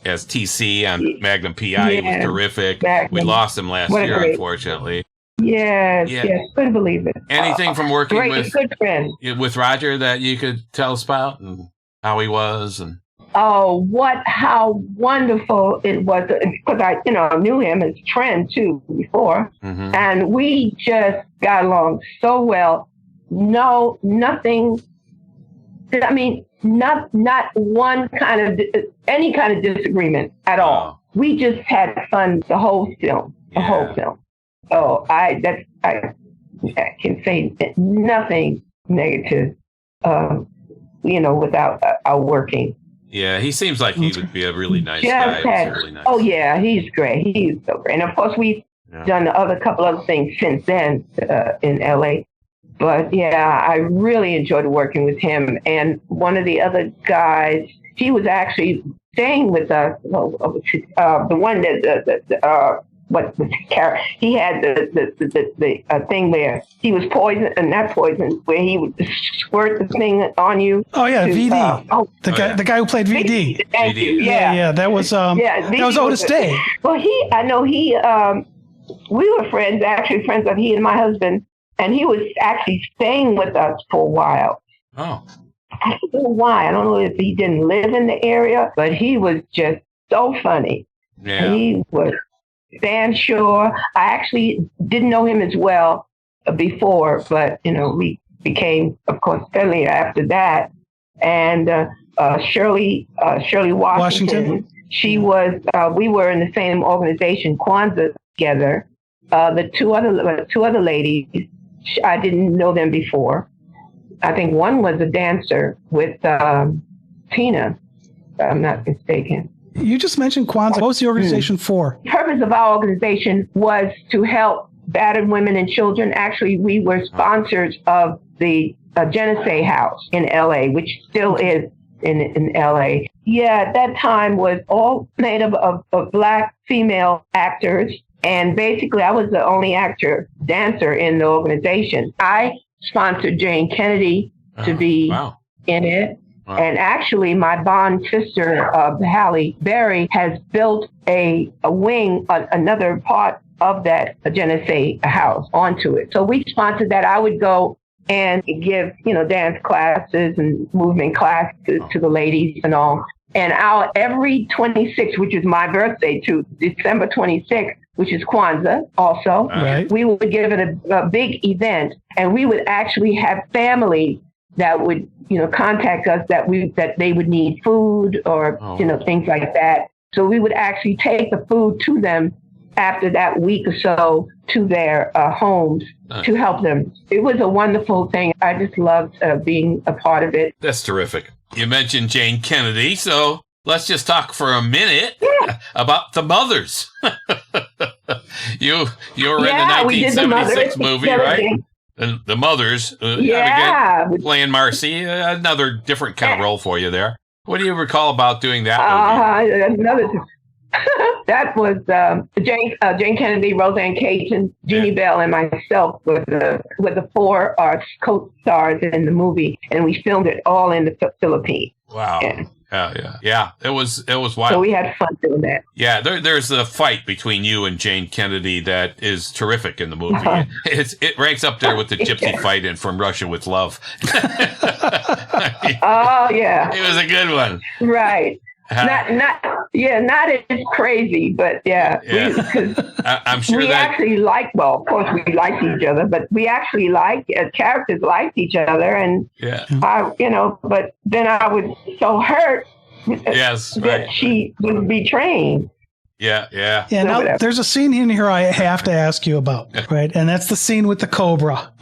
as TC on Magnum PI. He was terrific. Magnum. We lost him last year, unfortunately. Yes, couldn't believe it. Anything from working good friend with Roger that you could tell us about and how he was and. Oh, how wonderful it was, because I knew him as a friend too before, and we just got along so well. No, nothing. I mean, not one kind of any kind of disagreement at all. We just had fun the whole film, So I can say nothing negative, without our working. Yeah, he seems like he would be a really nice guy. Really nice. Oh, yeah, he's great. He's so great. And, of course, we've done a couple other things since then in L.A. But, yeah, I really enjoyed working with him. And one of the other guys, he was actually staying with us. The one that what the character, he had the thing where he was poisoned, not poisoned, where he would squirt the thing on you. Oh yeah, VD. The guy who played VD. Thank you. Yeah, that was that was Otis Day. Well, I know he we were friends of he and my husband, and he was actually staying with us for a while. Oh. I don't know why. I don't know if he didn't live in the area, but he was just so funny. Yeah. He was Stan Shore. I actually didn't know him as well before, but we became, of course, friendly after that. And Shirley Washington. She was. We were in the same organization, Kwanzaa, together. The two other ladies, I didn't know them before. I think one was a dancer with Tina, if I'm not mistaken. You just mentioned Kwanzaa. What was the organization for? The purpose of our organization was to help battered women and children. Actually, we were sponsors of the Genesee House in L.A., which still is in L.A. Yeah, at that time was all made up of Black female actors. And basically, I was the only dancer in the organization. I sponsored Jane Kennedy to be in it. Wow. And actually, my Bond sister, Halle Berry, has built a wing, another part of that Genesee house onto it. So we sponsored that. I would go and give, dance classes and movement classes to the ladies and all. And every 26th, which is my birthday too, December 26th, which is Kwanzaa also, we would give it a big event, and we would actually have families that would, contact us that they would need food or, things like that. So we would actually take the food to them after that week or so to their homes to help them. It was a wonderful thing. I just loved being a part of it. That's terrific. You mentioned Jane Kennedy, so let's just talk for a minute about the Mothers. You were in the 1976 movie, right? And the Mothers, again, playing Marcy, another different kind of role for you there. What do you recall about doing that movie? That was Jane Kennedy, Roseanne Cajun, Jeannie Bell, and myself with the four co-stars in the movie, and we filmed it all in the Philippines. Wow. Yeah. It was wild. So we had fun doing that. Yeah, there's a fight between you and Jane Kennedy that is terrific in the movie. It ranks up there with the gypsy fight in From Russia with Love. Oh yeah, it was a good one. Right. Not as crazy, but I'm sure we actually of course we liked each other, but we actually characters liked each other, and but then I was so hurt that she was betrayed. Yeah. Now there's a scene in here I have to ask you about, right? And that's the scene with the cobra,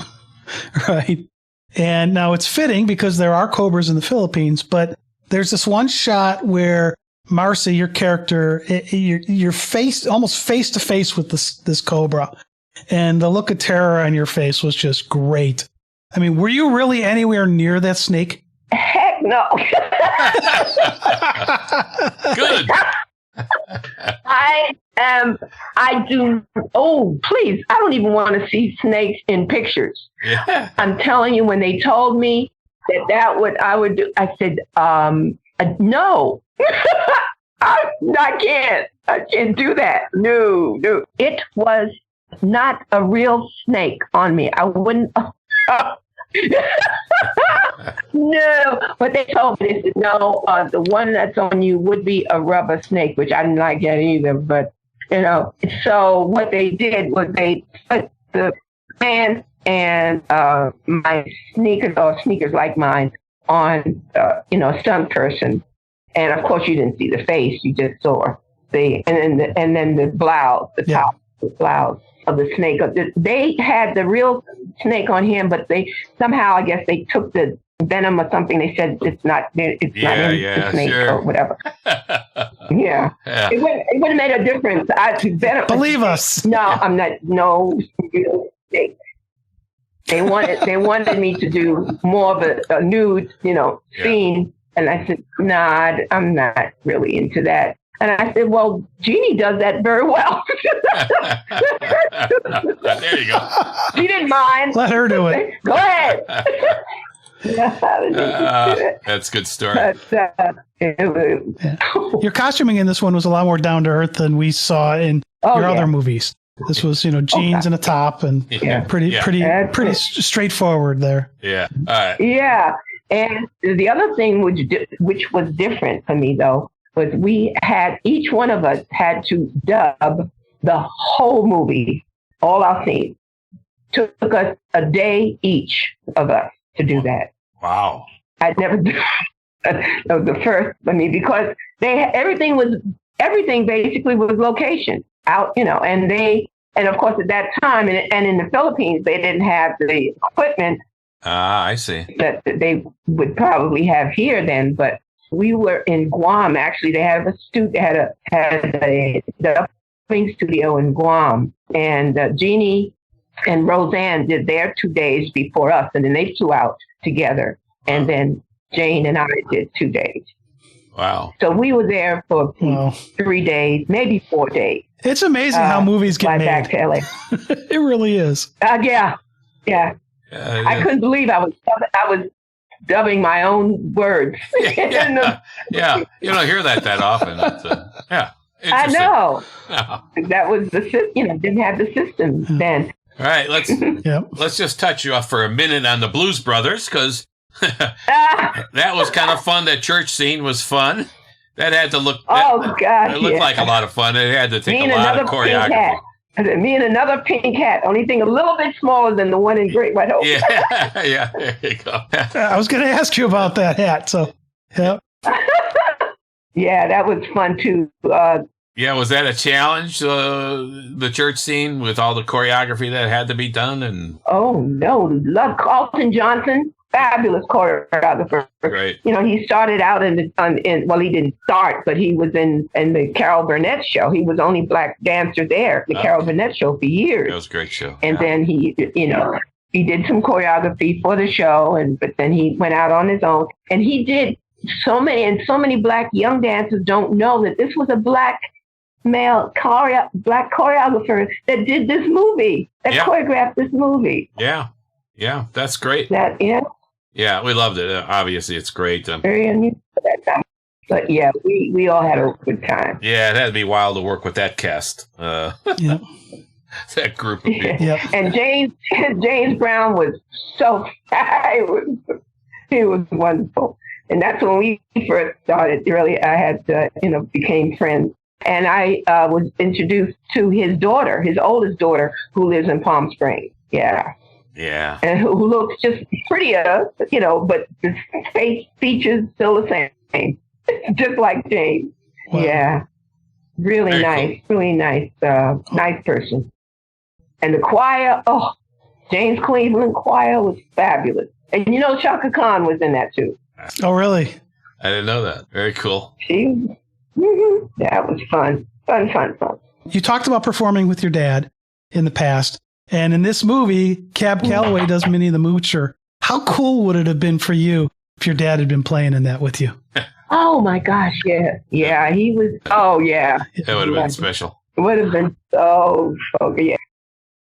right? And now it's fitting because there are cobras in the Philippines, but there's this one shot where Marcy, your character, you're almost face to face with this cobra, and the look of terror on your face was just great. I mean, were you really anywhere near that snake? Heck no. Good. Please, I don't even want to see snakes in pictures. Yeah. I'm telling you, when they told me I would do, I said, no. I can't do that. No. It was not a real snake on me. I wouldn't. No, but they told me, they said, no, the one that's on you would be a rubber snake, which I didn't like that either. But, so what they did was they put the pants and my sneakers like mine on, a stunt person. And of course, you didn't see the face; you just saw and then the blouse, the top of the blouse of the snake. They had the real snake on him, but they somehow, I guess, they took the venom or something. They said it's not in the snake or whatever. Yeah. It would have made a difference. Believe us. No, I'm not. No real snake. They wanted me to do more of a nude, scene. And I said, nah, I'm not really into that. And I said, well, Jeannie does that very well. There you go. She didn't mind. Let her do it. Go ahead. That's a good story. Your costuming in this one was a lot more down to earth than we saw in your other movies. This was, jeans and a top and pretty straightforward there. Yeah. All right. Yeah. And the other thing which was different for me, though, was each one of us had to dub the whole movie, all our scenes. Took us a day each of us to do that. Wow. I'd never done that. Was the first for me, because everything basically was location out, and of course at that time and in the Philippines, they didn't have the equipment. I see. That they would probably have here then, but we were in Guam. Actually, they had a dubbing studio in Guam, and Jeannie and Roseanne did their 2 days before us, and then they flew out together, and then Jane and I did 2 days. Wow! So we were there for 3 days, maybe 4 days. It's amazing how movies get made. Back to LA. It really is. Yeah. I couldn't believe I was dubbing my own words. Yeah. You don't hear that often. I know. That was the system. Didn't have the system then. All right, let's just touch you off for a minute on the Blues Brothers, because that was kind of fun. That church scene was fun. That had to look. It looked like a lot of fun. It had to take a lot of choreography. Me and another pink hat. Only thing a little bit smaller than the one in Great White Hope. Yeah. There you go. I was going to ask you about that hat. So, yeah. Yeah, that was fun too. Was that a challenge? The church scene with all the choreography that had to be done, and oh no, love Carlton Johnson. Fabulous choreographer. Right. He started out he didn't start, but he was in the Carol Burnett show. He was the only black dancer there, the Carol Burnett show, for years. That was a great show. And then he did some choreography for the show, but then he went out on his own. And he did so many black young dancers don't know that this was a black male black choreographer that did this movie, that choreographed this movie. Yeah, that's great. Yeah, we loved it. Obviously, it's great. Very unusual for that time. But yeah, we all had a good time. Yeah, it had to be wild to work with that cast. That group of people. Yep. And James Brown was he was wonderful. And that's when we first started. Really, I had became friends. And I was introduced to his daughter, his oldest daughter, who lives in Palm Springs. Yeah. Yeah. And who looks just prettier, but the face features still the same, just like James. Wow. Yeah. Really very nice, cool. Really nice, nice person. And the choir, James Cleveland choir was fabulous. And Chaka Khan was in that too. Oh, really? I didn't know that. Very cool. That was fun. Fun. You talked about performing with your dad in the past. And in this movie, Cab Calloway does Minnie the Moocher. How cool would it have been for you if your dad had been playing in that with you? Oh my gosh, yeah. Yeah, he was, oh yeah. It would have been special. It would have been so yeah.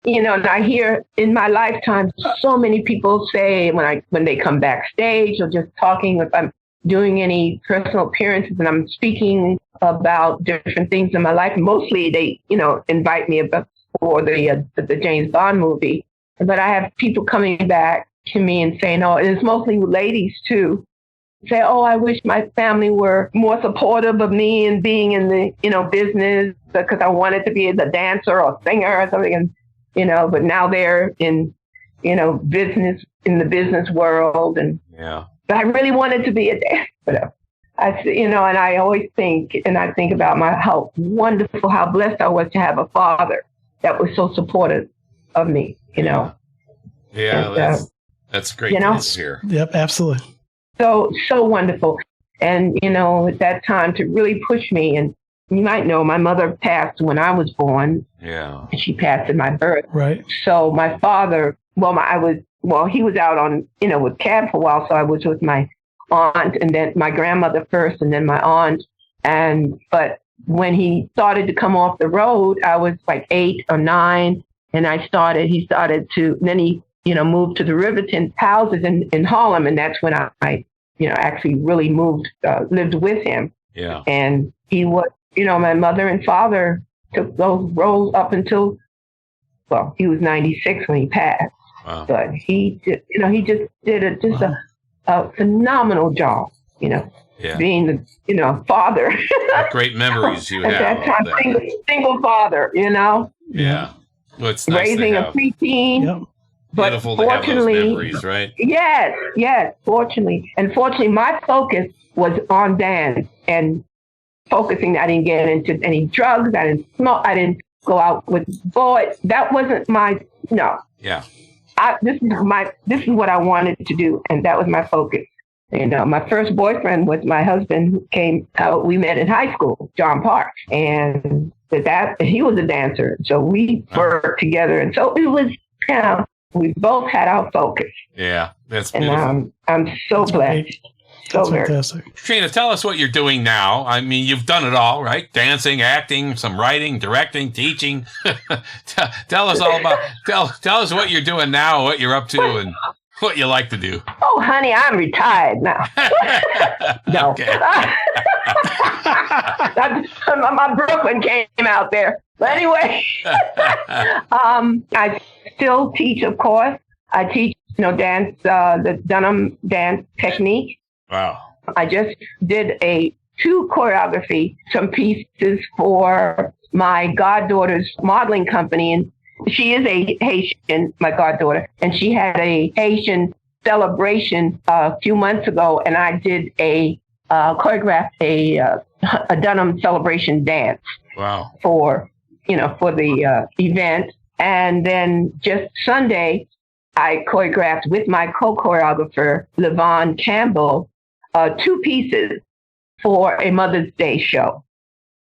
You know, and I hear in my lifetime so many people say when they come backstage or just talking, if I'm doing any personal appearances and I'm speaking about different things in my life, mostly they, you know, invite me for the James Bond movie. But I have people coming back to me and saying, oh, and it's mostly ladies too, say, oh, I wish my family were more supportive of me and being in the, you know, business, because I wanted to be a dancer or singer or something. And, you know, but now they're in, you know, business, in the business world. And yeah, but I really wanted to be a dancer. You know, and I always think, and I think about how wonderful, how blessed I was to have a father that was so supportive of me, you know. Yeah, and, that's great, you know, to hear. Yep, absolutely. So wonderful. And, you know, at that time to really push me, and you might know my mother passed when I was born. Yeah. She passed in my birth. Right. So my father, he was out on, you know, with Cab for a while. So I was with my aunt and then my grandmother first and then my aunt. But when he started to come off the road, I was like 8 or 9. And then he, you know, moved to the Riverton houses in Harlem. And that's when I you know, actually really lived with him. Yeah. And he was, you know, my mother and father took those roles up until, well, he was 96 when he passed. Wow. But he just did a phenomenal job, you know, being the, you know, father. Great memories you have. At that time, single father, you know. Yeah. Well, it's nice raising a preteen. Yep. But beautiful to have those memories, right? Yes, fortunately. And fortunately, my focus was on dance and focusing. I didn't get into any drugs. I didn't smoke. I didn't go out with boys. That wasn't no. Yeah. This is what I wanted to do. And that was my focus. And my first boyfriend was my husband who came out. We met in high school, John Parks. And he was a dancer. So we worked together. And so it was, you know, we both had our focus. Yeah, that's beautiful. And I'm so blessed. That's fantastic. Trina, tell us what you're doing now. I mean, you've done it all, right? Dancing, acting, some writing, directing, teaching. Tell us all about. Tell us what you're doing now, what you're up to, and what you like to do. Oh, honey, I'm retired now. No. My Brooklyn came out there. But anyway, I still teach, of course. I teach, you know, dance, the Dunham dance technique. Wow. I just did 2 choreography, some pieces for my goddaughter's modeling company. And she is a Haitian, my goddaughter, and she had a Haitian celebration a few months ago. And I did choreographed a Dunham celebration dance. Wow. For the event. And then just Sunday, I choreographed with my co-choreographer, Levon Campbell, 2 pieces for a Mother's Day show.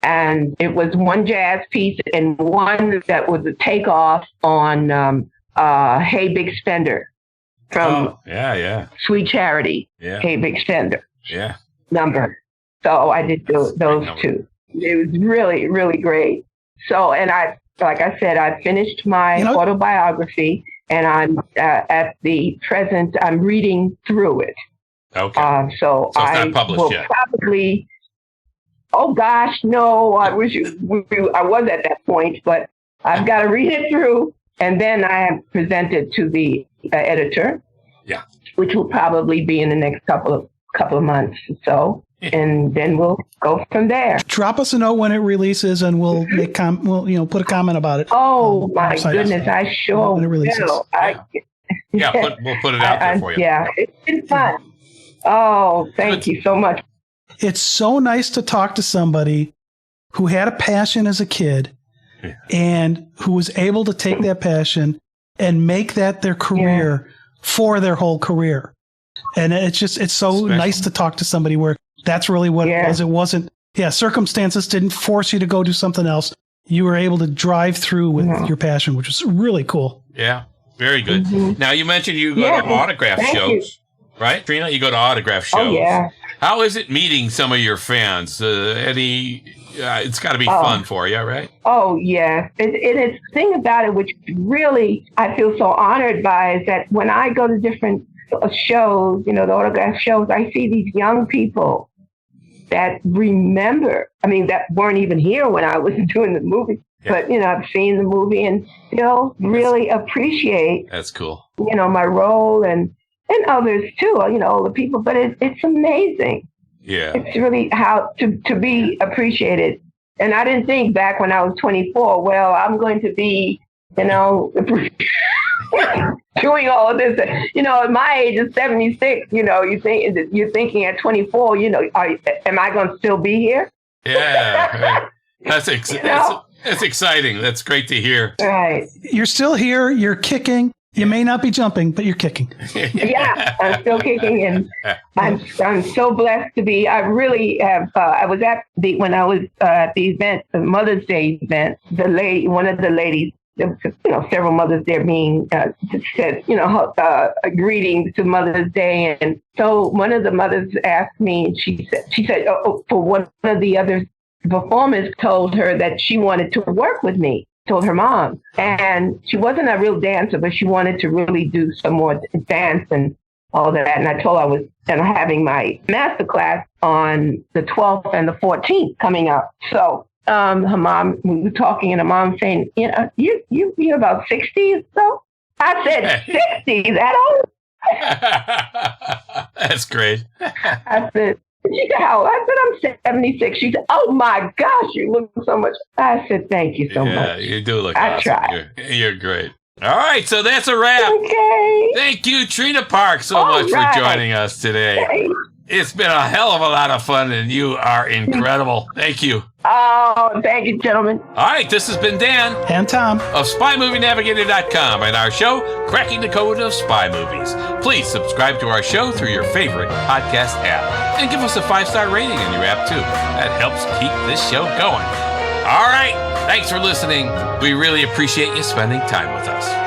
And it was one jazz piece and one that was a takeoff on Hey Big Spender from Sweet Charity. Yeah. Hey Big Spender. Yeah. Number. So I did those 2. It was really, really great. So, and like I said, I finished my autobiography, and I'm at the present, I'm reading through it. Okay. So it's not published will yet. Probably. Oh gosh, no! I wish I was at that point, but I've got to read it through, and then I have presented to the editor. Yeah. Which will probably be in the next couple of months or so. And then we'll go from there. Drop us a note when it releases, and we'll make put a comment about it. Oh my goodness, I sure when it releases. will. We'll put it out there for you. Yeah, it's been fun. Oh, thank you so much. It's so nice to talk to somebody who had a passion as a kid, and who was able to take that passion and make that their career for their whole career. And it's so special. Nice to talk to somebody where that's really what it was. It wasn't, circumstances didn't force you to go do something else. you were able to drive through with your passion, which was really cool. Yeah, very good. Now, you mentioned you go to autograph shows, right, Trina? You go to autograph shows. Oh, yeah. How is it meeting some of your fans? It's got to be fun for you, right? Oh, yeah. It is. The thing about it, which really I feel so honored by, is that when I go to different shows, the autograph shows, I see these young people that remember, that weren't even here when I was doing the movie. Yeah. But, I've seen the movie and still really appreciate. That's cool. My role and others too, older people. But it's amazing. Yeah. It's really how to be appreciated. And I didn't think back when I was 24, well, I'm going to be, doing all of this. At my age of 76, you're thinking at 24, am I going to still be here? Yeah. That's exciting. That's great to hear. Right. You're still here. You're kicking. You may not be jumping, but you're kicking. Yeah, I'm still kicking, and I'm so blessed to be. I really have. I was at when I was at the event, the Mother's Day event. One of the ladies, several mothers there being said, greetings to Mother's Day, and so one of the mothers asked me, and she said, for one of the other performers told her that she wanted to work with me. Told her mom, and she wasn't a real dancer, but she wanted to really do some more dance and all that. And I told her I was having my master class on the 12th and the 14th coming up. So her mom, we were talking, and her mom saying, you're about 60 or so. I said, 60, that old? That's great. I said, she said, how? I said, I'm 76. She said, oh my gosh, you look so much. I said, thank you so much. Yeah, you do look I awesome. tried. You're great. All right, so that's a wrap. Okay. Thank you, Trina Parks, so much for joining us today. Okay. It's been a hell of a lot of fun, and you are incredible. Thank you. Oh, thank you, gentlemen. All right, this has been Dan. And Tom. Of SpyMovieNavigator.com and our show, Cracking the Code of Spy Movies. Please subscribe to our show through your favorite podcast app. And give us a 5-star rating in your app, too. That helps keep this show going. All right, thanks for listening. We really appreciate you spending time with us.